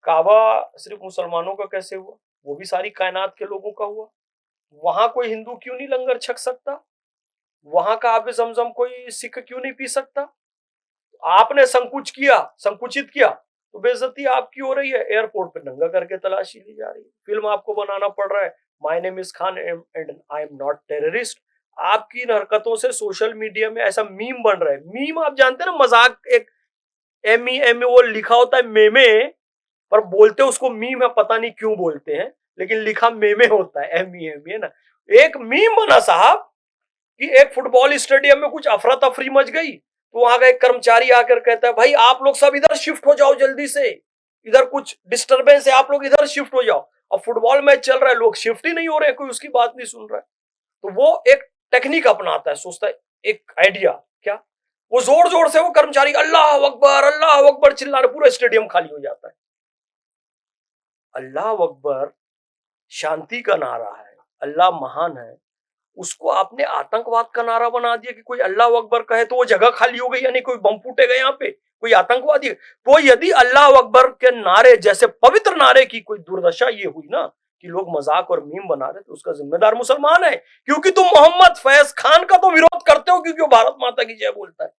काबा सिर्फ मुसलमानों का कैसे हुआ, वो भी सारी कायनात के लोगों का हुआ। वहां कोई हिंदू क्यों नहीं लंगर छक सकता, वहां का आबे जमजम कोई सिख क्यों नहीं पी सकता। आपने संकुचित किया तो बेइज्जती आपकी हो रही है। एयरपोर्ट पे नंगा करके तलाशी ली जा रही है। फिल्म आपको बनाना पड़ रहा है, my name is Khan and I am not terrorist. आपकी इन हरकतों से सोशल मीडिया में ऐसा मीम बन रहा है। मीम आप जानते हैं ना, मजाक, एक एम वो लिखा होता है मेमे, पर बोलते उसको मीम है, पता नहीं क्यों बोलते हैं, लेकिन लिखा मेमे होता है, एम है ना। एक मीम बना साहब कि एक फुटबॉल स्टेडियम में कुछ अफरा तफरी मच गई, तो वहां का एक कर्मचारी आकर कहता है, भाई आप लोग सब इधर शिफ्ट हो जाओ जल्दी से, इधर कुछ डिस्टरबेंस है, आप लोग इधर शिफ्ट हो जाओ। अब फुटबॉल मैच चल रहा है, लोग शिफ्ट ही नहीं हो रहे, कोई उसकी बात नहीं सुन रहा है। तो वो एक टेक्निक अपनाता है, सोचता है एक आइडिया क्या, वो जोर जोर से वो कर्मचारी अल्लाह अकबर चिल्ला रहे, पूरा स्टेडियम खाली हो जाता है। अल्लाह अकबर शांति का नारा है, अल्लाह महान है, उसको आपने आतंकवाद का नारा बना दिया कि कोई अल्लाह अकबर कहे तो वो जगह खाली हो गई, यानी कोई बम फूटेगा यहाँ पे, कोई आतंकवादी। तो यदि अल्लाह अकबर के नारे जैसे पवित्र नारे की कोई दुर्दशा ये हुई ना कि लोग मजाक और मीम बना रहे, तो उसका जिम्मेदार मुसलमान है, क्योंकि तुम मोहम्मद फैज खान का तो विरोध करते हो क्योंकि वो भारत माता की जय बोलता है,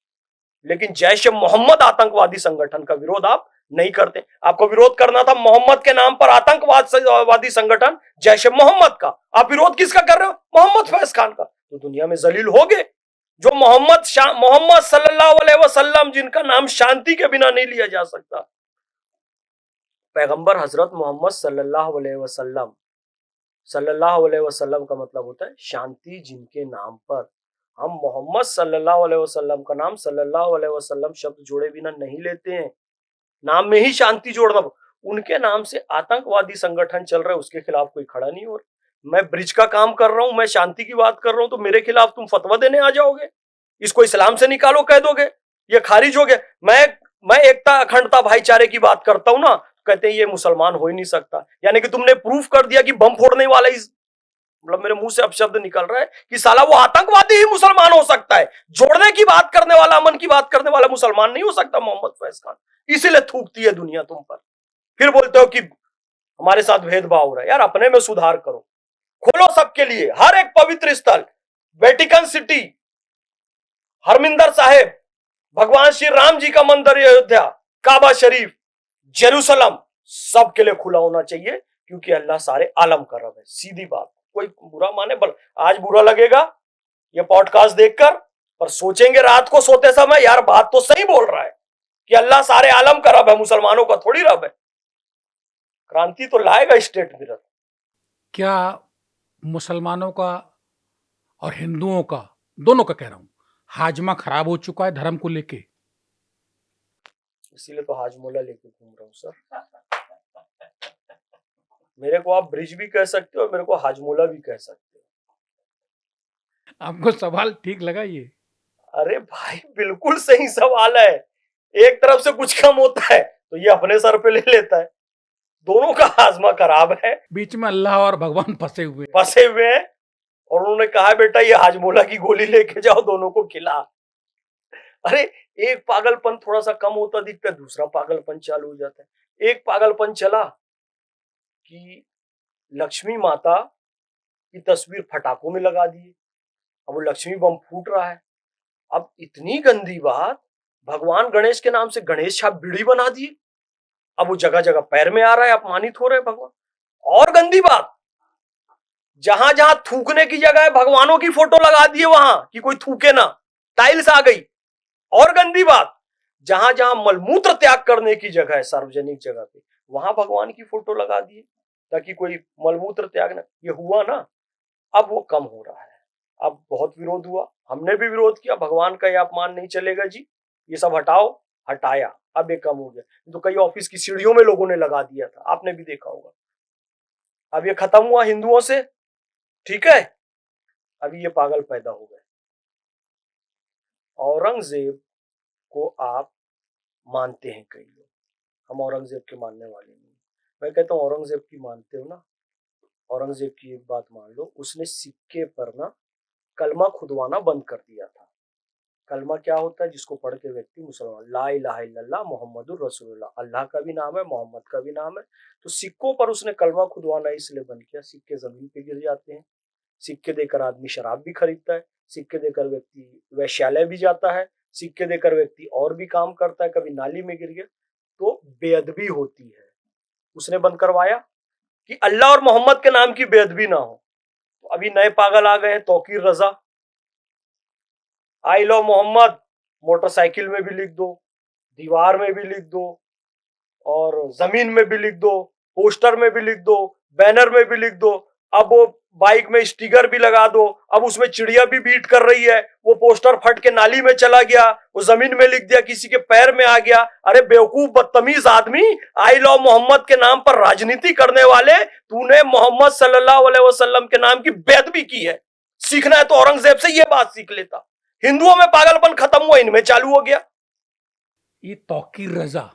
लेकिन जैश ए मोहम्मद आतंकवादी संगठन का विरोध आप नहीं करते। आपको विरोध करना था मोहम्मद के नाम पर आतंकवादी संगठन जैश ए मोहम्मद का, आप विरोध किसका कर रहे हो, मोहम्मद फैज खान का। तो दुनिया में जलील हो गए जो मोहम्मद सल्लल्लाहु अलैहि वसल्लम, जिनका नाम शांति के बिना नहीं लिया जा सकता। पैगंबर हजरत मोहम्मद सल्लल्लाहु अलैहि वसल्लम का मतलब होता है शांति जिनके नाम पर। हम मोहम्मद सल्लल्लाहु अलैहि वसल्लम का नाम सल्लल्लाहु अलैहि वसल्लम शब्द जोड़े बिना नहीं लेते हैं, नाम में ही शांति जोड़ना। उनके नाम से आतंकवादी संगठन चल रहा है, उसके खिलाफ कोई खड़ा नहीं हो रहा। मैं ब्रिज का काम कर रहा हूं, मैं शांति की बात कर रहा हूं, तो मेरे खिलाफ तुम फतवा देने आ जाओगे, इसको इस्लाम से निकालो कह दोगे, ये खारिज हो गया। मैं एकता अखंडता भाईचारे की बात करता हूं ना, कहते हैं ये मुसलमान हो ही नहीं सकता। यानी कि तुमने प्रूफ कर दिया कि बम फोड़ने वाला इस, मतलब मेरे मुंह से अब शब्द निकल रहा है कि साला वो आतंकवादी ही मुसलमान हो सकता है, जोड़ने की बात करने वाला, अमन की बात करने वाला मुसलमान नहीं हो सकता मोहम्मद फैज खान। इसीलिए थूकती है दुनिया तुम पर, फिर बोलते हो कि हमारे साथ भेदभाव हो रहा है। यार अपने में सुधार करो, खोलो सबके लिए हर एक पवित्र स्थल, वेटिकन सिटी, हरमिंदर साहेब, भगवान श्री राम जी का मंदिर अयोध्या, काबा शरीफ, जेरूसलम, सबके लिए खुला होना चाहिए, क्योंकि अल्लाह सारे आलम का रब है। सीधी बात, कोई बुरा माने बल, आज बुरा लगेगा ये पॉडकास्ट देखकर, पर सोचेंगे रात को सोते समय, यार बात तो सही बोल रहा है कि अल्लाह सारे आलम का रब है, मुसलमानों का थोड़ी रब है। क्रांति तो लाएगा स्टेट मिरर। क्या मुसलमानों का और हिंदुओं का, दोनों का कह रहा हूं, हाजमा खराब हो चुका है धर्म को लेके? इसीलिए तो हाजमोला लेके घूम रहा हूं सर। मेरे को आप ब्रिज भी कह सकते हो, मेरे को हाजमोला भी कह सकते हो। आपको सवाल ठीक लगा ये? अरे भाई बिल्कुल सही सवाल है। एक तरफ से कुछ कम होता है तो ये अपने सर पे ले लेता है। दोनों का हाजमा खराब है, बीच में अल्लाह और भगवान फंसे हुए हैं, और उन्होंने कहा बेटा ये हाजमोला की गोली लेके जाओ, दोनों को खिला। अरे एक पागलपन थोड़ा सा कम होता दिखता है, दूसरा पागलपन चालू हो जाता है। एक पागलपन चला कि लक्ष्मी माता की तस्वीर फटाकों में लगा दिए, अब वो लक्ष्मी बम फूट रहा है। अब इतनी गंदी बात, भगवान गणेश के नाम से गणेश छाप बीड़ी बना दिए, अब वो जगह जगह पैर में आ रहा है, अपमानित हो रहे हैं भगवान। और गंदी बात, जहां जहां थूकने की जगह है भगवानों की फोटो लगा दिए वहां कि कोई थूके ना, टाइल्स आ गई। और गंदी बात, जहां जहां मलमूत्र त्याग करने की जगह है सार्वजनिक जगह पे, वहां भगवान की फोटो लगा दिए ताकि कोई मलमूत्र त्याग ना। ये हुआ ना, अब वो कम हो रहा है। अब बहुत विरोध हुआ, हमने भी विरोध किया, भगवान का ये अपमान नहीं चलेगा जी, ये सब हटाओ, हटाया, अब ये कम हो गया। तो कई ऑफिस की सीढ़ियों में लोगों ने लगा दिया था, आपने भी देखा होगा। अब ये खत्म हुआ हिंदुओं से, ठीक है। अभी ये पागल पैदा हो गए। औरंगजेब को आप मानते हैं कई लोग, हम औरंगजेब के मानने वाले नहीं। मैं कहता हूं औरंगजेब की मानते हो ना, औरंगजेब की एक बात मान लो, उसने सिक्के पर ना कलमा खुदवाना बंद कर दिया था। कलमा क्या होता है? जिसको पढ़ के व्यक्ति मुसलमान, ला इलाहा इल्लल्लाह मोहम्मदुर रसूलुल्लाह, अल्लाह का भी नाम है, मोहम्मद का भी नाम है। तो सिक्कों पर उसने कलमा खुदवाना इसलिए बंद किया, सिक्के जमीन पे गिर जाते हैं, सिक्के देकर आदमी शराब भी खरीदता है, सिक्के देकर व्यक्ति वैश्यालय भी जाता है, सिक्के देकर व्यक्ति और भी काम करता है, कभी नाली में गिर गया, तो बेअदबी होती है। उसने बंद करवाया कि अल्लाह और मोहम्मद के नाम की बेअदबी ना हो। तो अभी नए पागल आ गए हैं, तौकीर रजा, आई लव मोहम्मद मोटरसाइकिल में भी लिख दो, दीवार में भी लिख दो, और जमीन में भी लिख दो, पोस्टर में भी लिख दो, बैनर में भी लिख दो। अब वो बाइक में स्टिकर भी लगा दो, अब उसमें चिड़िया भी बीट कर रही है, वो पोस्टर फट के नाली में चला गया, वो जमीन में लिख दिया, किसी के पैर में आ गया। अरे बेवकूफ बदतमीज आदमी, आई लव मोहम्मद के नाम पर राजनीति करने वाले, तूने मोहम्मद सल्लल्लाहु अलैहि वसल्लम के नाम की बेअदबी की है। सीखना है तो औरंगजेब से ये बात सीख लेता। हिंदुओं में पागलपन खत्म हुआ, इनमें चालू हो गया। ये तौकीर रजा,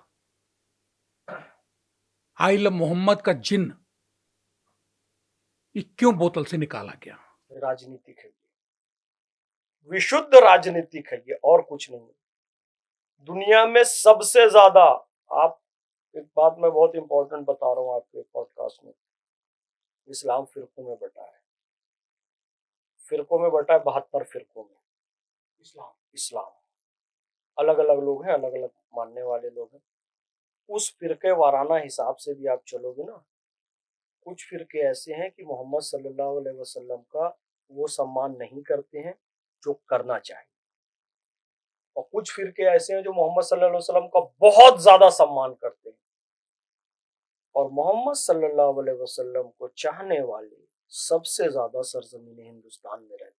आई लव मोहम्मद का जिन, ये क्यों बोतल से निकाला गया? राजनीतिक है, विशुद्ध राजनीतिक है, ये और कुछ नहीं। दुनिया में सबसे ज्यादा, आप एक बात मैं बहुत इंपॉर्टेंट बता रहा हूं आपके पॉडकास्ट में, इस्लाम फिरकों में बटा है, फिरकों में बटा है, 72 फिरकों में। इस्लाम अलग अलग लोग हैं, अलग अलग मानने वाले लोग हैं। उस फिरके वाराना हिसाब से भी आप चलोगे ना, कुछ फिरके ऐसे हैं कि मोहम्मद सल्लल्लाहु अलैहि वसल्लम का वो सम्मान नहीं करते हैं जो करना चाहिए, और कुछ फिरके ऐसे हैं जो मोहम्मद सल्लल्लाहु अलैहि वसल्लम का बहुत ज्यादा सम्मान करते हैं। और मोहम्मद सल्लल्लाहु अलैहि वसल्लम को चाहने वाले सबसे ज्यादा सरजमीन हिंदुस्तान में रहते हैं।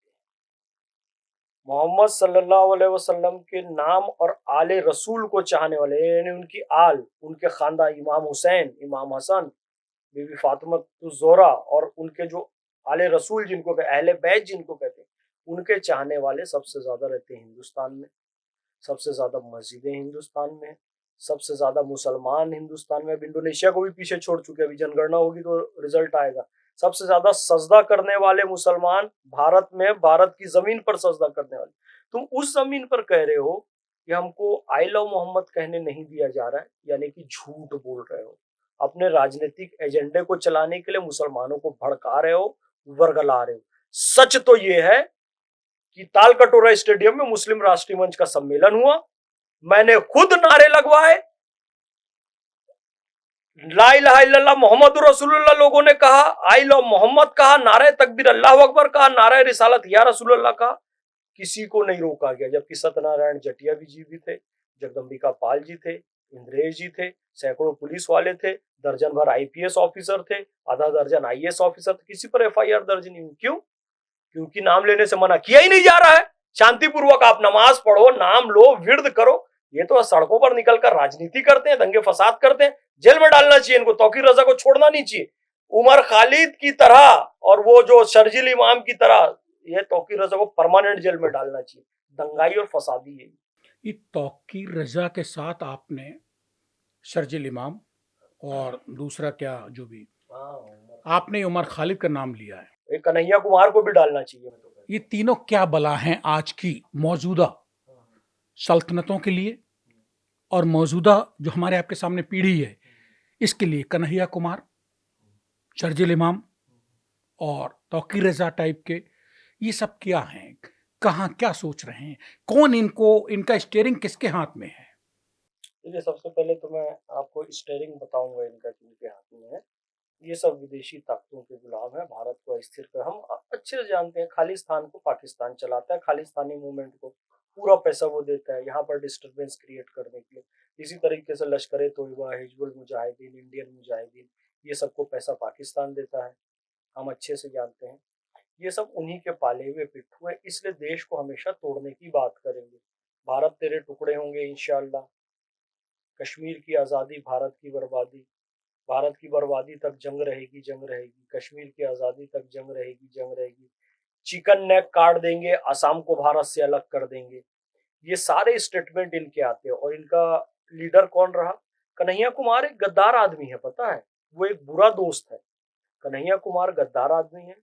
मोहम्मद सल्लल्लाहु अलैहि वसल्लम के नाम और आले रसूल को चाहने वाले, यानी उनकी आल, उनके खानदान, इमाम हुसैन, इमाम हसन, बीबी फातिमा ज़ोहरा, और उनके जो आले रसूल जिनको अहले बैत जिनको कहते हैं, उनके चाहने वाले सबसे ज्यादा रहते हैं हिंदुस्तान में। सबसे ज्यादा मस्जिदें हिंदुस्तान में, सबसे ज्यादा मुसलमान हिंदुस्तान में। अब इंडोनेशिया को भी पीछे छोड़ चुके हैं, अभी जनगणना होगी तो रिजल्ट आएगा। सबसे ज्यादा सजदा करने वाले मुसलमान भारत में, भारत की जमीन पर सजदा करने वाले। तुम उस जमीन पर कह रहे हो कि हमको आई लव मोहम्मद कहने नहीं दिया जा रहा है, यानी कि झूठ बोल रहे हो। अपने राजनीतिक एजेंडे को चलाने के लिए मुसलमानों को भड़का रहे हो, वर्गला रहे हो। सच तो ये है कि तालकटोरा स्टेडियम में मुस्लिम राष्ट्रीय मंच का सम्मेलन हुआ, मैंने खुद नारे लगवाए, ला इलाहा इल्लल्लाह मोहम्मदुर रसूलुल्लाह लोगों ने कहा, आई लव मोहम्मद कहा, नारे तकबीर अल्लाह अकबर कहा, नारे रिसालत या रसूलुल्लाह कहा, किसी को नहीं रोका गया। जबकि सत्यनारायण जटिया भी जी भी थे, जगदम्बिका पाल जी थे, इंद्रेश जी थे, सैकड़ों पुलिस वाले थे, दर्जन भर आईपीएस ऑफिसर थे, आधा दर्जन आईएएस ऑफिसर थे, किसी पर एफआईआर दर्ज नहीं हुई। क्यों? क्योंकि नाम लेने से मना किया ही नहीं जा रहा है। शांतिपूर्वक आप नमाज पढ़ो, नाम लो, विर्द करो। ये तो सड़कों पर निकलकर राजनीति करते हैं, दंगे फसाद करते हैं, जेल में डालना चाहिए इनको। तौकीर रजा को छोड़ना नहीं चाहिए, उमर खालिद की तरह और वो जो शर्जिल इमाम की तरह, ये तौकीर रजा को परमानेंट जेल में डालना चाहिए। दंगाई और फसादी है ये। तौकीर रजा के साथ आपने शर्जिल इमाम और दूसरा क्या जो भी आपने उमर खालिद का नाम लिया है, एक कन्हैया कुमार को भी डालना चाहिए। ये तीनों क्या बला हैं आज की मौजूदा सल्तनतों के लिए और मौजूदा जो हमारे आपके सामने पीढ़ी है इसके लिए? कन्हैया कुमार, शर्जिल इमाम और तौकीर रजा टाइप के, ये सब क्या हैं? कहाँ क्या सोच रहे हैं? कौन इनको, इनका स्टीयरिंग किसके हाथ में है? देखिए, सबसे पहले तो मैं आपको स्टीयरिंग बताऊंगा इनका किनके हाथ में है। ये सब विदेशी ताकतों के गुलाम है, भारत को अस्थिर कर। हम अच्छे से जानते हैं, खालिस्तान को पाकिस्तान चलाता है, खालिस्तानी मूवमेंट को पूरा पैसा वो देता है यहाँ पर डिस्टरबेंस क्रिएट करने के लिए। इसी तरीके से लश्कर तोयबा, हिजबुल मुजाहिदीन, इंडियन मुजाहिदीन, ये सबको पैसा पाकिस्तान देता है, हम अच्छे से जानते हैं। ये सब उन्हीं के पाले हुए पिट्ठू है, इसलिए देश को हमेशा तोड़ने की बात करेंगे। भारत तेरे टुकड़े होंगे इंशाअल्लाह, कश्मीर की आज़ादी, भारत की बर्बादी, भारत की बर्बादी तक जंग रहेगी, जंग रहेगी, कश्मीर की आज़ादी तक जंग रहेगी, जंग रहेगी, चिकन नेक काट देंगे, असम को भारत से अलग कर देंगे। ये सारे स्टेटमेंट इनके आते हैं। और इनका लीडर कौन रहा? कन्हैया कुमार एक गद्दार आदमी है, पता है, वो एक बुरा दोस्त है। कन्हैया कुमार गद्दार आदमी है,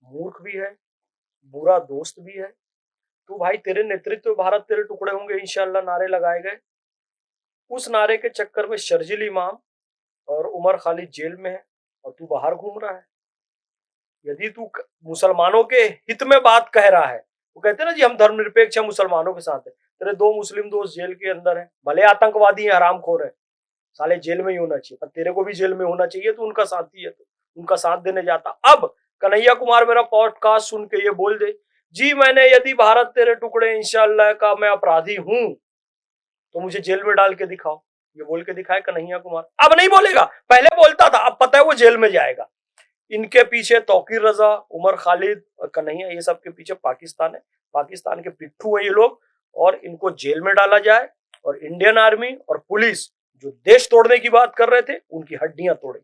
मूर्ख भी है, बुरा दोस्त भी है। तो भाई तेरे नेतृत्व में भारत तेरे टुकड़े होंगे इंशाल्लाह नारे लगाए गए। उस नारे के चक्कर में शर्जील इमाम और उमर खालिद जेल में है और तू बाहर घूम रहा है। यदि तू मुसलमानों के हित में बात कह रहा है, वो कहते हैं ना जी हम धर्मनिरपेक्ष हैं, मुसलमानों के साथ है, तेरे 2 मुस्लिम दोस्त जेल के अंदर है, भले आतंकवादी हैं, हरामखोर है, साले जेल में ही होना चाहिए, पर तेरे को भी जेल में होना चाहिए, तो उनका साथी है तो उनका साथ देने जाता। अब कन्हैया कुमार मेरा पॉडकास्ट सुन के ये बोल दे, जी मैंने यदि भारत तेरे टुकड़े इंशाल्लाह का मैं अपराधी हूं तो मुझे जेल में डाल के दिखाओ, ये बोल के दिखाए कन्हैया कुमार। अब नहीं बोलेगा, पहले बोलता था, अब पता है वो जेल में जाएगा। इनके पीछे तौकीर रजा, उमर खालिद और कन्हैया, ये सब के पीछे पाकिस्तान है, पाकिस्तान के पिट्ठू है ये लोग, और इनको जेल में डाला जाए और इंडियन आर्मी और पुलिस जो देश तोड़ने की बात कर रहे थे उनकी हड्डियां तोड़े।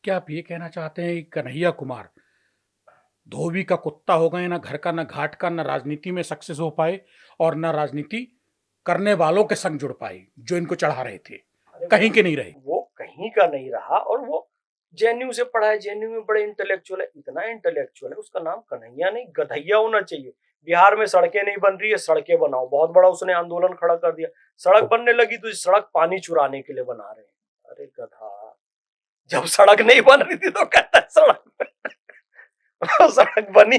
क्या आप ये कहना चाहते हैं कि कन्हैया कुमार धोबी का कुत्ता हो गए, ना घर का ना घाट का, ना राजनीति में सक्सेस हो पाए और ना राजनीति करने वालों के संग जुड़ पाए जो इनको चढ़ा रहे थे, कहीं के नहीं रहे? वो कहीं का नहीं रहा, और वो जेएनयू से पढ़ा है, जेएनयू में बड़े इंटेलेक्चुअल है, इतना इंटेलेक्चुअल है, उसका नाम कन्हैया नहीं गधैया होना चाहिए। बिहार में सड़कें नहीं बन रही है, सड़कें बनाओ, बहुत बड़ा उसने आंदोलन खड़ा कर दिया। सड़क बनने लगी तो सड़क पानी चुराने के लिए बना रहे हैं। अरे गधा, जब सड़क नहीं बन रही थी तो कहता है सड़क बनी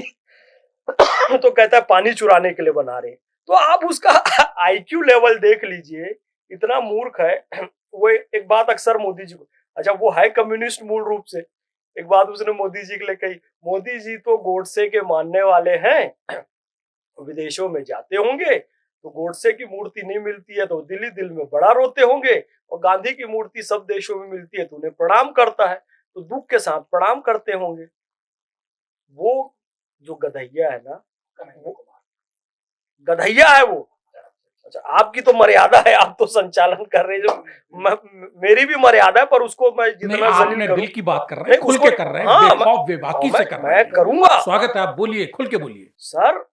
तो कहता है पानी चुराने के लिए बना रहे हैं। तो आप उसका आईक्यू लेवल देख लीजिए, इतना मूर्ख है वो। एक बात अक्सर मोदी जी को, अच्छा वो है कम्युनिस्ट मूल रूप से, एक बात उसने मोदी जी के लिए कही, मोदी जी तो गोडसे के मानने वाले हैं, विदेशों में जाते होंगे तो गोडसे की मूर्ति नहीं मिलती है तो दिल ही दिल में बड़ा रोते होंगे, और गांधी की मूर्ति सब देशों में मिलती है तो उन्हें प्रणाम करता है, तो दुख के साथ प्रणाम करते होंगे। वो जो गधैया है ना, वो गधैया है वो। अच्छा आपकी तो मर्यादा है, आप तो संचालन कर रहे हो, मेरी भी मर्यादा है, पर उसको मैं जितना आपने दिल की बात कर रहे हैं, खुल के कर रहे हैं, बेखौफ बेबाकी से कर रहे हैं। मैं करूंगा, स्वागत है, आप बोलिए, खुल के बोलिए। सर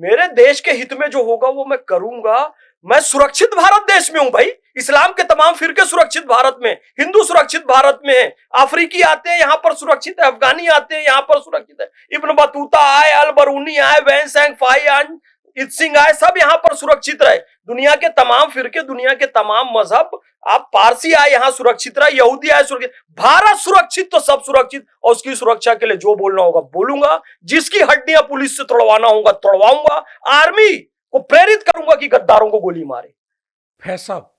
मेरे देश के हित में जो होगा वो मैं करूंगा। मैं सुरक्षित भारत देश में हूं भाई, इस्लाम के तमाम फिरके सुरक्षित भारत में, हिंदू सुरक्षित भारत में है, अफ्रीकी आते हैं यहां पर सुरक्षित है, अफगानी आते हैं यहां पर सुरक्षित है, इब्न बतूता आए, अल बरूनी आए, वैन सैंग फाई आए, इत सिंह आए, सब यहां पर सुरक्षित रहे। दुनिया के तमाम फिरके, दुनिया के तमाम मजहब, आप पारसी आए यहां सुरक्षित रहे, यहूदी आए सुरक्षित, भारत सुरक्षित तो सब सुरक्षित, और उसकी सुरक्षा के लिए जो बोलना होगा बोलूंगा, जिसकी हड्डियां पुलिस से तोड़वाना होगा तोड़वाऊंगा, आर्मी को प्रेरित करूंगा कि गद्दारों को गोली मारे। फैज साहब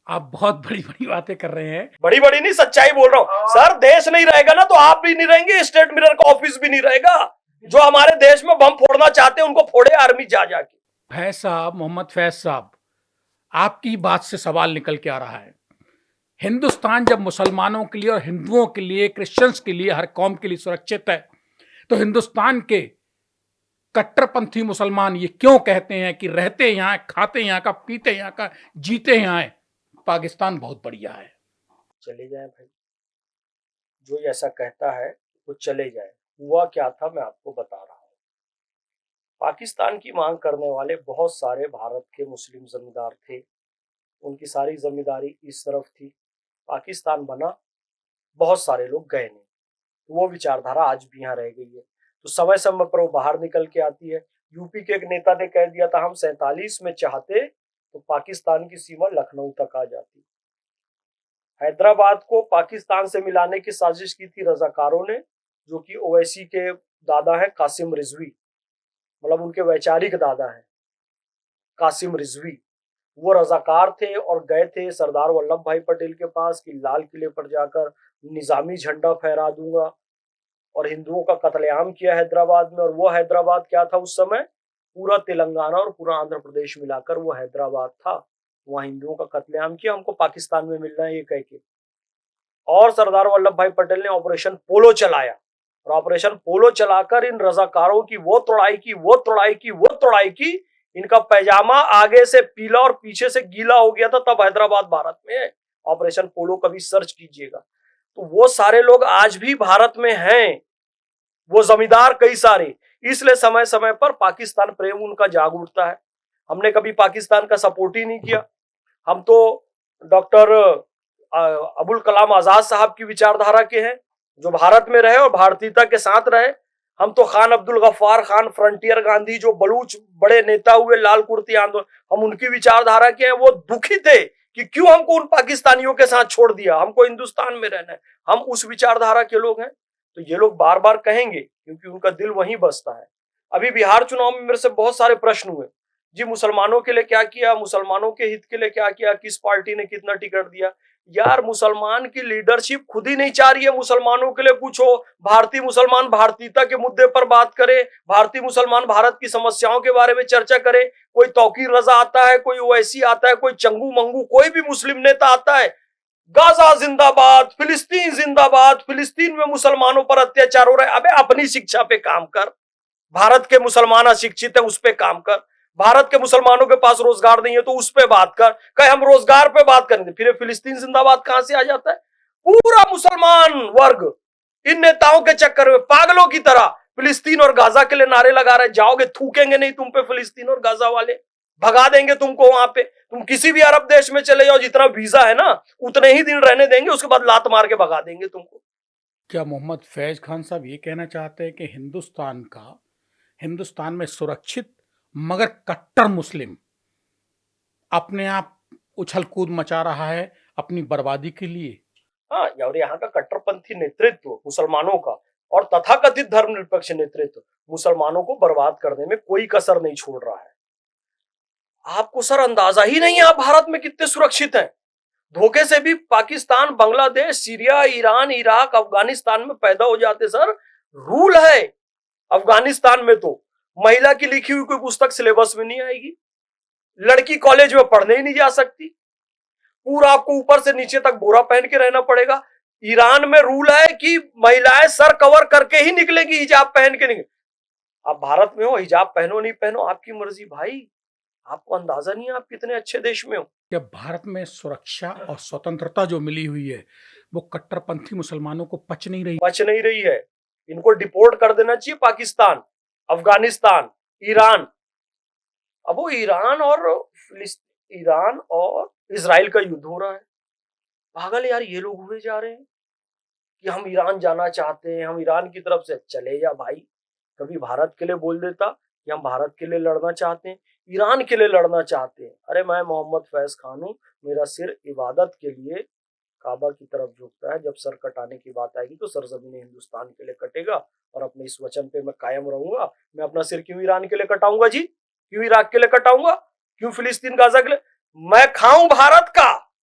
आप बहुत बड़ी बड़ी बातें कर रहे हैं। बड़ी बड़ी नहीं, सच्चाई बोल रहा हूं सर। देश नहीं रहेगा ना तो आप भी नहीं रहेंगे, स्टेट मिरर का ऑफिस भी नहीं रहेगा। जो हमारे देश में बम फोड़ना चाहते हैं उनको फोड़े आर्मी जा जाके। फैज साहब, मोहम्मद फैज साहब, आपकी बात से सवाल निकल के आ रहा है, हिंदुस्तान जब मुसलमानों के लिए और हिंदुओं के लिए, क्रिश्चियंस के लिए, हर कौम के लिए सुरक्षित है, तो हिंदुस्तान के कट्टरपंथी मुसलमान ये क्यों कहते हैं कि रहते यहां, खाते यहां का, पीते यहां का, जीते यहां है, पाकिस्तान बहुत बढ़िया है? चले जाए भाई, जो ऐसा कहता है वो चले जाए। हुआ क्या था मैं आपको बता रहा हूं। पाकिस्तान की मांग करने वाले बहुत सारे भारत के मुस्लिम जमींदार थे, उनकी सारी जमींदारी इस तरफ थी, पाकिस्तान बना, बहुत सारे लोग गए नहीं, तो वो विचारधारा आज भी यहाँ रह गई है। तो समय समय पर वो बाहर निकल के आती है। यूपी के एक नेता ने कह दिया था हम 47 में चाहते तो पाकिस्तान की सीमा लखनऊ तक आ जाती। हैदराबाद को पाकिस्तान से मिलाने की साजिश की थी रजाकारों ने, जो कि ओवैसी के दादा हैं कासिम रिजवी, मतलब उनके वैचारिक दादा हैं कासिम रिजवी। वो रजाकार थे और गए थे सरदार वल्लभ भाई पटेल के पास कि लाल किले पर जाकर निजामी झंडा फहरा दूंगा, और हिंदुओं का कत्लेआम किया हैदराबाद में। और वो हैदराबाद क्या था उस समय, पूरा तेलंगाना और पूरा आंध्र प्रदेश मिलाकर वो हैदराबाद था। वहां हिंदुओं का कत्लेआम किया, हमको पाकिस्तान में मिलना है ये कह के। और सरदार वल्लभ भाई पटेल ने ऑपरेशन पोलो चलाया, और ऑपरेशन पोलो चलाकर इन रजाकारों की वो तोड़ाई की, वो तोड़ाई की, वो तोड़ाई की, इनका पैजामा आगे से पीला और पीछे से गीला हो गया था, तब हैदराबाद भारत में है। ऑपरेशन पोलो कभी सर्च कीजिएगा। तो वो सारे लोग आज भी भारत में हैं, वो जमींदार कई सारे, इसलिए समय समय पर पाकिस्तान प्रेम उनका जाग उठता है। हमने कभी पाकिस्तान का सपोर्ट ही नहीं किया। हम तो डॉक्टर अबुल कलाम आजाद साहब की विचारधारा के हैं, जो भारत में रहे और भारतीयता के साथ रहे। हम तो खान अब्दुल गफ्फार खान, फ्रंटियर गांधी, जो बलूच बड़े नेता हुए लाल कुर्ती आंदोलन, हम उनकी विचारधारा के हैं, वो दुखी थे कि क्यों हमको उन पाकिस्तानियों के साथ छोड़ दिया, हमको हिंदुस्तान में रहना है। हम उस विचारधारा के लोग हैं। तो ये लोग बार बार कहेंगे क्योंकि उनका दिल वहीं बसता है। अभी बिहार चुनाव में मेरे से बहुत सारे प्रश्न हुए जी, मुसलमानों के लिए क्या किया, मुसलमानों के हित के लिए क्या किया, किस पार्टी ने कितना टिकट दिया। यार मुसलमान की लीडरशिप खुद ही नहीं चाह रही है मुसलमानों के लिए कुछ हो। भारतीय मुसलमान भारतीयता के मुद्दे पर बात करे, भारतीय मुसलमान भारत की समस्याओं के बारे में चर्चा करे। कोई तौकीर रजा आता है, कोई ओवैसी आता है, कोई चंगू मंगू, कोई भी मुस्लिम नेता आता है, गाजा जिंदाबाद, फिलिस्तीन जिंदाबाद, फिलिस्तीन में मुसलमानों पर अत्याचार हो रहा है। अबे अपनी शिक्षा पे काम कर, भारत के मुसलमान अशिक्षित है उस पे काम कर, भारत के मुसलमानों के पास रोजगार नहीं है तो उस पे बात कर। कहे हम रोजगार पे बात करेंगे, फिर फिलिस्तीन जिंदाबाद कहां से आ जाता है। पूरा मुसलमान वर्ग इन नेताओं के चक्कर में पागलों की तरह फिलिस्तीन और गाजा के लिए नारे लगा रहे। जाओगे, थूकेंगे नहीं तुम पे फिलिस्तीन और गाजा वाले, भगा देंगे तुमको वहां पे। तुम किसी भी अरब देश में चले जाओ, जितना वीजा है ना उतने ही दिन रहने देंगे, उसके बाद लात मार के भगा देंगे तुमको। क्या मोहम्मद फैज खान साहब ये कहना चाहते हैं कि हिंदुस्तान में सुरक्षित मगर कट्टर मुस्लिम अपने आप उछल कूद मचा रहा है अपनी बर्बादी के लिए? हाँ, और यहाँ का कट्टरपंथी नेतृत्व मुसलमानों का और तथाकथित धर्मनिरपेक्ष नेतृत्व मुसलमानों को बर्बाद करने में कोई कसर नहीं छोड़ रहा है। आपको सर अंदाजा ही नहीं है आप भारत में कितने सुरक्षित हैं। धोखे से भी Pakistan, Bangladesh, Syria, Iran, Iraq, Afghanistan में पैदा हो जाते सर। रूल है अफगानिस्तान में तो महिला की लिखी हुई कोई पुस्तक सिलेबस में नहीं आएगी, लड़की कॉलेज में पढ़ने ही नहीं जा सकती, पूरा आपको ऊपर से नीचे तक बोरा पहन के रहना पड़ेगा। ईरान में रूल है कि महिलाएं सर कवर करके ही निकलेगी, हिजाब पहन के निकले। आप भारत में हो, हिजाब पहनो नहीं पहनो आपकी मर्जी भाई, आपको अंदाजा नहीं है आप कितने अच्छे देश में हो। क्या भारत में सुरक्षा और स्वतंत्रता जो मिली हुई है वो कट्टरपंथी मुसलमानों को पच नहीं रही है। इनको डिपोर्ट कर देना चाहिए पाकिस्तान, अफगानिस्तान, ईरान। अब वो ईरान और इजराइल का युद्ध हो रहा है। पागल यार ये लोग हुए जा रहे हैं कि हम ईरान जाना चाहते हैं, हम ईरान की तरफ से। चले जा भाई, कभी भारत के लिए बोल देता कि हम भारत के लिए लड़ना चाहते हैं, ईरान के लिए लड़ना चाहते हैं। अरे मैं मोहम्मद फैज खान हूं, मेरा सिर इबादत के लिए काबा की तरफ झुकता है। जब सर कटाने की बात आएगी तो सरजमीन हिंदुस्तान के लिए कटेगा और अपने इस वचन पे मैं कायम रहूंगा। मैं अपना सिर क्यों ईरान के लिए कटाऊंगा जी, क्यों इराक के लिए कटाऊंगा, क्यों फिलिस्तीन गाजा के लिए। मैं खाऊं भारत का,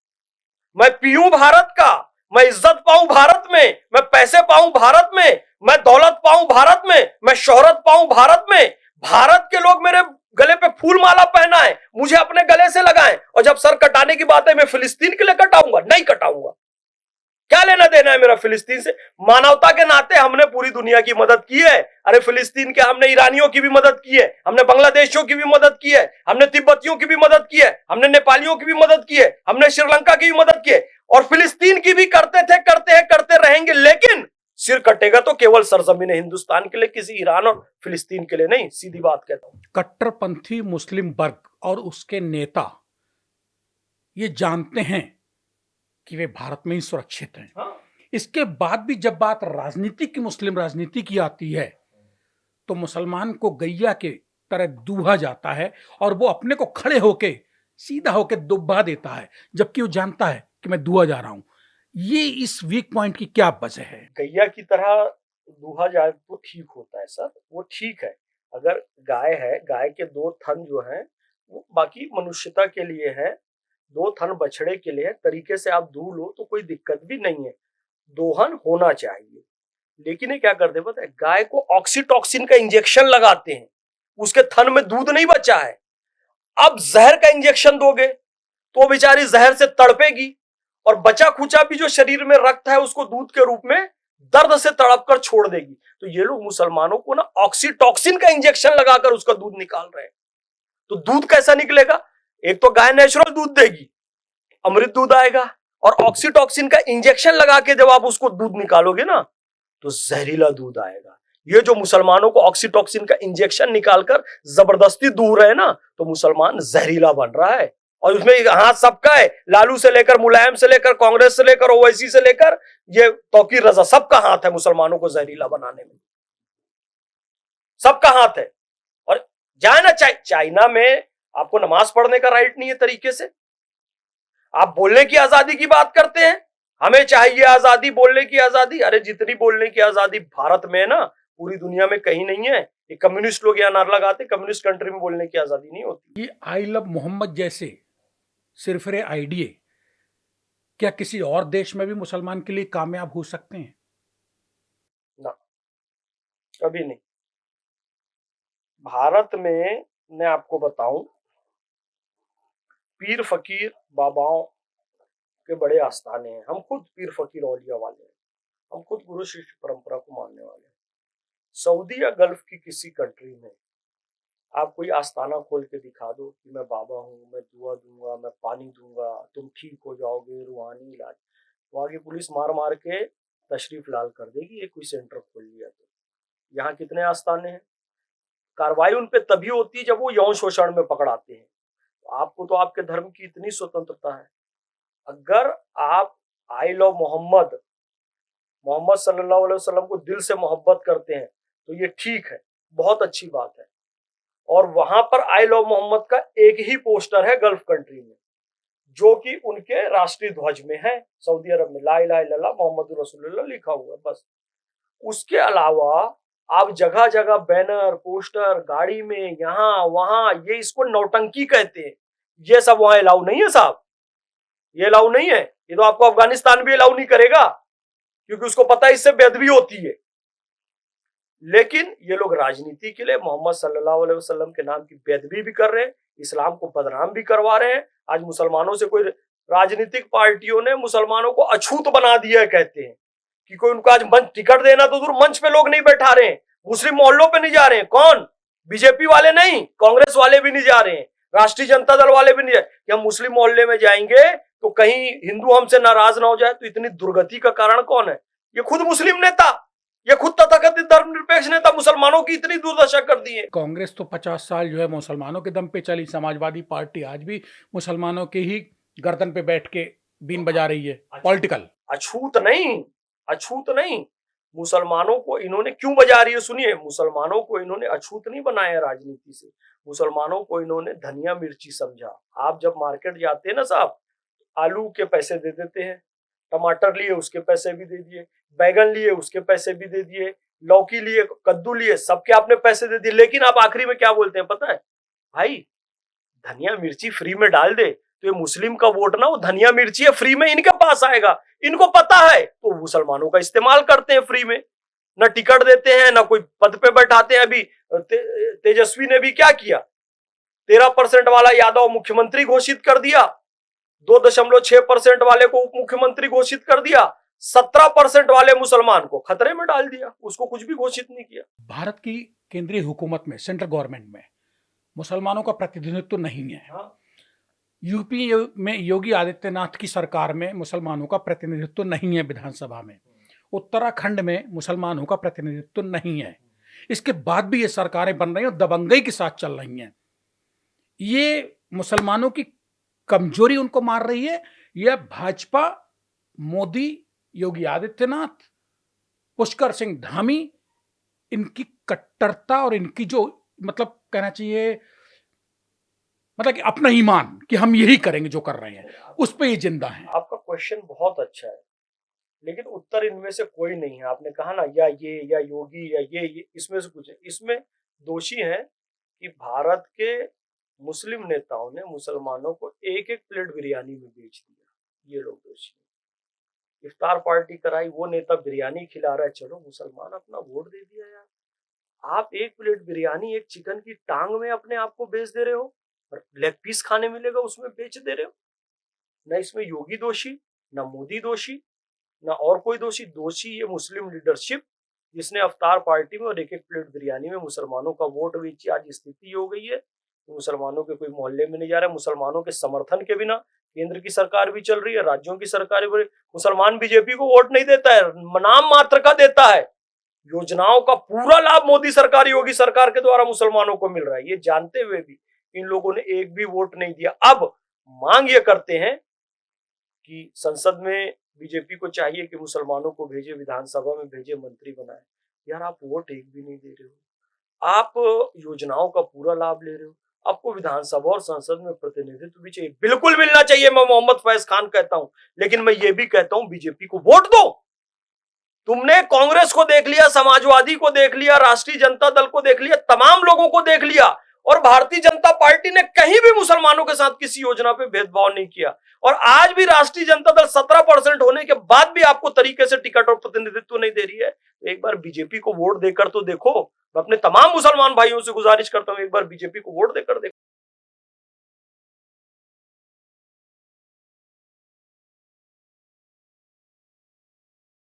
मैं पीऊं भारत का, मैं इज्जत पाऊं भारत में, मैं पैसे पाऊं भारत में, मैं दौलत पाऊं भारत में, मैं शोहरत पाऊं भारत में। भारत के लोग मेरे गले पे फूल माला पहनाएं, मुझे अपने गले से लगाएं, और जब सर कटाने की बात है मैं फिलिस्तीन के लिए कटाऊंगा? नहीं कटाऊंगा। क्या लेना देना है मेरा फिलिस्तीन से। मानवता के नाते हमने पूरी दुनिया की मदद की है। अरे फिलिस्तीन के हमने ईरानियों की भी मदद की है, हमने बांग्लादेशियों की भी मदद की है, हमने तिब्बतियों की भी मदद की है, हमने नेपालियों की भी मदद की है, हमने श्रीलंका की भी मदद की है, और फिलिस्तीन की भी करते थे, करते हैं, करते रहेंगे। लेकिन सिर कटेगा तो केवल सरजमीन हिंदुस्तान के लिए, किसी ईरान और फिलिस्तीन के लिए नहीं। सीधी बात कहता हूं। कट्टरपंथी मुस्लिम वर्ग और उसके नेता ये जानते हैं कि वे भारत में ही सुरक्षित हैं। हाँ। इसके बाद भी जब बात राजनीति की, मुस्लिम राजनीति की आती है तो मुसलमान को गैया के तरह दूहा जाता है और वो अपने को खड़े होके सीधा होके दुब्बा देता है, जबकि वो जानता है कि मैं दूहा जा रहा हूं। ये इस वीक पॉइंट की क्या वजह है? गैया की तरह दूहा जाए तो ठीक होता है सर, वो ठीक है। अगर गाय है, गाय के दो थन जो हैं वो बाकी मनुष्यता के लिए है, दो थन बछड़े के लिए तरीके से आप दूह लो तो कोई दिक्कत भी नहीं है, दोहन होना चाहिए। लेकिन ये क्या करते पता है, गाय को ऑक्सीटॉक्सिन का इंजेक्शन लगाते हैं, उसके थन में दूध नहीं बचा है। अब जहर का इंजेक्शन दोगे तो बेचारी जहर से तड़पेगी, और बचा खुचा भी जो शरीर में रक्त है उसको दूध के रूप में दर्द से तड़प कर छोड़ देगी। तो ये लोग मुसलमानों को ना ऑक्सीटॉक्सिन का इंजेक्शन लगाकर उसका दूध निकाल रहे हैं। तो दूध कैसा निकलेगा? एक तो गाय नेचुरल दूध देगी, अमृत दूध आएगा, और ऑक्सीटॉक्सिन का इंजेक्शन लगा के जब आप उसको दूध निकालोगे ना तो जहरीला दूध आएगा। ये जो मुसलमानों को ऑक्सीटॉक्सिन का इंजेक्शन निकालकर जबरदस्ती दूह रहे हैं ना, तो मुसलमान जहरीला बन रहा है। और उसमें हाथ सबका है, लालू से लेकर मुलायम से लेकर कांग्रेस से लेकर ओवैसी से लेकर ये तौकीर रजा, सबका हाथ है मुसलमानों को जहरीला बनाने में। सबका हाथ है। और जाए ना चाइना में आपको नमाज पढ़ने का राइट नहीं है तरीके से। आप बोलने की आजादी की बात करते हैं, हमें चाहिए आजादी, बोलने की आजादी। अरे जितनी बोलने की आजादी भारत में है ना, पूरी दुनिया में कहीं नहीं है। ये कम्युनिस्ट लोग यहाँ नारा लगाते, कम्युनिस्ट कंट्री में बोलने की आजादी नहीं होती। ये आई लव मोहम्मद जैसे सिरफिरे आइडिये क्या किसी और देश में भी मुसलमान के लिए कामयाब हो सकते हैं? ना, कभी नहीं। भारत में मैं आपको बताऊं, पीर फकीर बाबाओं के बड़े आस्थाने हैं। हम खुद पीर फकीर औलिया वाले हैं, हम खुद गुरु शिष्य परंपरा को मानने वाले हैं। सऊदी या गल्फ की किसी कंट्री में आप कोई आस्थाना खोल के दिखा दो कि मैं बाबा हूँ, मैं दुआ दूंगा, मैं पानी दूंगा, तुम ठीक हो जाओगे, रूहानी इलाज, वहां की पुलिस मार मार के तशरीफ लाल कर देगी। ये कोई सेंटर खोल लिया तो। यहाँ कितने आस्थाने हैं, कार्रवाई उन पे तभी होती है जब वो यौन शोषण में पकड़ाते हैं। आपको तो आपके धर्म की इतनी स्वतंत्रता है, अगर आप आई लव मोहम्मद, मोहम्मद सल्लल्लाहु अलैहि वसल्लम को दिल से मोहब्बत करते हैं तो ये ठीक है, बहुत अच्छी बात है। और वहां पर आई लव मोहम्मद का एक ही पोस्टर है गल्फ कंट्री में, जो कि उनके राष्ट्रीय ध्वज में है, सऊदी अरब में ला इलाहा इल्लल्लाह मोहम्मद रसूलुल्लाह लिखा हुआ है बस। उसके अलावा आप जगह जगह बैनर, पोस्टर, गाड़ी में, यहाँ वहां, ये इसको नौटंकी कहते हैं। ये सब वहां अलाउ नहीं है साहब, ये अलाउ नहीं है। ये तो आपको अफगानिस्तान भी अलाउ नहीं करेगा, क्योंकि उसको पता है इससे बेअदबी होती है। लेकिन ये लोग राजनीति के लिए मोहम्मद सल्लल्लाहु अलैहि वसल्लम के नाम की बेअदबी भी कर रहे हैं, इस्लाम को बदनाम भी करवा रहे हैं। आज मुसलमानों से कोई राजनीतिक पार्टियों ने मुसलमानों को अछूत बना दिया है, कहते हैं कि कोई उनको आज मंच टिकट देना तो दूर, मंच पे लोग नहीं बैठा रहे हैं, मुस्लिम मोहल्लों पे नहीं जा रहे हैं। कौन? बीजेपी वाले नहीं, कांग्रेस वाले भी नहीं जा रहे हैं, राष्ट्रीय जनता दल वाले भी नहीं जा रहे कि हम मुस्लिम मोहल्ले में जाएंगे तो कहीं हिंदू हमसे नाराज ना हो जाए। तो इतनी दुर्गति का कारण कौन है? ये खुद मुस्लिम नेता, ये खुद तथाकथित धर्मनिरपेक्ष नेता मुसलमानों की इतनी दुर्दशा कर दी है। कांग्रेस तो 50 साल जो है मुसलमानों के दम पे चली, समाजवादी पार्टी आज भी मुसलमानों के ही गर्दन पे बैठ के बीन बजा रही है। पॉलिटिकल अछूत नहीं, अछूत नहीं, मुसलमानों को इन्होंने क्यों बजा रही है सुनिए। मुसलमानों को इन्होंने अछूत नहीं बनाया राजनीति से, मुसलमानों को इन्होंने धनिया मिर्ची समझा। आप जब मार्केट जाते हैं ना साहब, आलू के पैसे दे देते हैं, टमाटर लिए उसके पैसे भी दे दिए, बैगन लिए उसके पैसे भी दे दिए, लौकी लिए, कद्दू लिए, सबके आपने पैसे दे दिए। लेकिन आप आखिरी में क्या बोलते हैं पता है? भाई धनिया मिर्ची फ्री में डाल दे तो ये मुस्लिम का वोट ना, वो धनिया मिर्ची है फ्री में इनके पास आएगा। इनको पता है तो मुसलमानों का इस्तेमाल करते हैं फ्री में, ना टिकट देते हैं, ना कोई पद पे बैठाते हैं। अभी तेजस्वी ने भी क्या किया, 13% वाला यादव मुख्यमंत्री घोषित कर दिया, 2.6% वाले को उप मुख्यमंत्री घोषित कर दिया, 17% वाले मुसलमान को खतरे में डाल दिया, उसको कुछ भी घोषित नहीं किया। भारत की केंद्रीय हुकूमत में, सेंट्रल गवर्नमेंट में मुसलमानों का प्रतिनिधित्व नहीं है। यूपी में योगी आदित्यनाथ की सरकार में मुसलमानों का प्रतिनिधित्व नहीं है विधानसभा में, उत्तराखंड में मुसलमानों का प्रतिनिधित्व नहीं है। इसके बाद भी ये सरकारें बन रही हैं और दबंगई के साथ चल रही हैं। ये मुसलमानों की कमजोरी उनको मार रही है या भाजपा, मोदी, योगी आदित्यनाथ, पुष्कर सिंह धामी, इनकी कट्टरता और इनकी जो मतलब कहना चाहिए मतलब कि अपना ईमान कि हम यही करेंगे जो कर रहे हैं, उस पे ये जिंदा है। आपका क्वेश्चन बहुत अच्छा है, लेकिन उत्तर इनमें से कोई नहीं है। आपने कहा ना या ये या योगी या ये इसमें से कुछ है। इसमें दोषी हैं कि भारत के मुस्लिम नेताओं ने मुसलमानों को एक एक प्लेट बिरयानी में बेच दिया, ये लोग दोषी हैं। इफ्तार पार्टी कराई, वो नेता बिरयानी खिला रहा है, चलो मुसलमान अपना वोट दे दिया यार। आप एक प्लेट बिरयानी, एक चिकन की टांग में अपने आप को बेच दे रहे हो, लेग पीस खाने मिलेगा उसमें बेच दे रहे हो। ना इसमें योगी दोषी, ना मोदी दोषी, ना और कोई दोषी। दोषी ये मुस्लिम लीडरशिप, जिसने अफ्तार पार्टी में और एक एक प्लेट बिरयानी में मुसलमानों का वोट बेची। आज स्थिति हो गई है मुसलमानों के कोई मोहल्ले में नहीं जा रहा है। मुसलमानों के समर्थन के बिना केंद्र की सरकार भी चल रही है, राज्यों की सरकार भी। मुसलमान बीजेपी को वोट नहीं देता है, नाम मात्र का देता है। योजनाओं का पूरा लाभ मोदी सरकार, योगी सरकार के द्वारा मुसलमानों को मिल रहा है, ये जानते हुए भी इन लोगों ने एक भी वोट नहीं दिया। अब मांग ये करते हैं कि संसद में बीजेपी को चाहिए कि मुसलमानों को भेजे, विधानसभा में भेजे, मंत्री बनाए। यार आप वोट एक भी नहीं दे रहे हो, आप योजनाओं का पूरा लाभ ले रहे हो, आपको विधानसभा और संसद में प्रतिनिधित्व भी चाहिए, बिल्कुल मिलना चाहिए। मैं मोहम्मद फैज खान कहता हूं, लेकिन मैं ये भी कहता हूं बीजेपी को वोट दो। तुमने कांग्रेस को देख लिया, समाजवादी को देख लिया, राष्ट्रीय जनता दल को देख लिया, तमाम लोगों को देख लिया, और भारतीय जनता पार्टी ने कहीं भी मुसलमानों के साथ किसी योजना पे भेदभाव नहीं किया। और आज भी राष्ट्रीय जनता दल 17% होने के बाद भी आपको तरीके से टिकट और प्रतिनिधित्व नहीं दे रही है। तो एक बार बीजेपी को वोट देकर तो देखो। मैं अपने तमाम मुसलमान भाइयों से गुजारिश करता हूं, एक बार बीजेपी को वोट देकर देखो।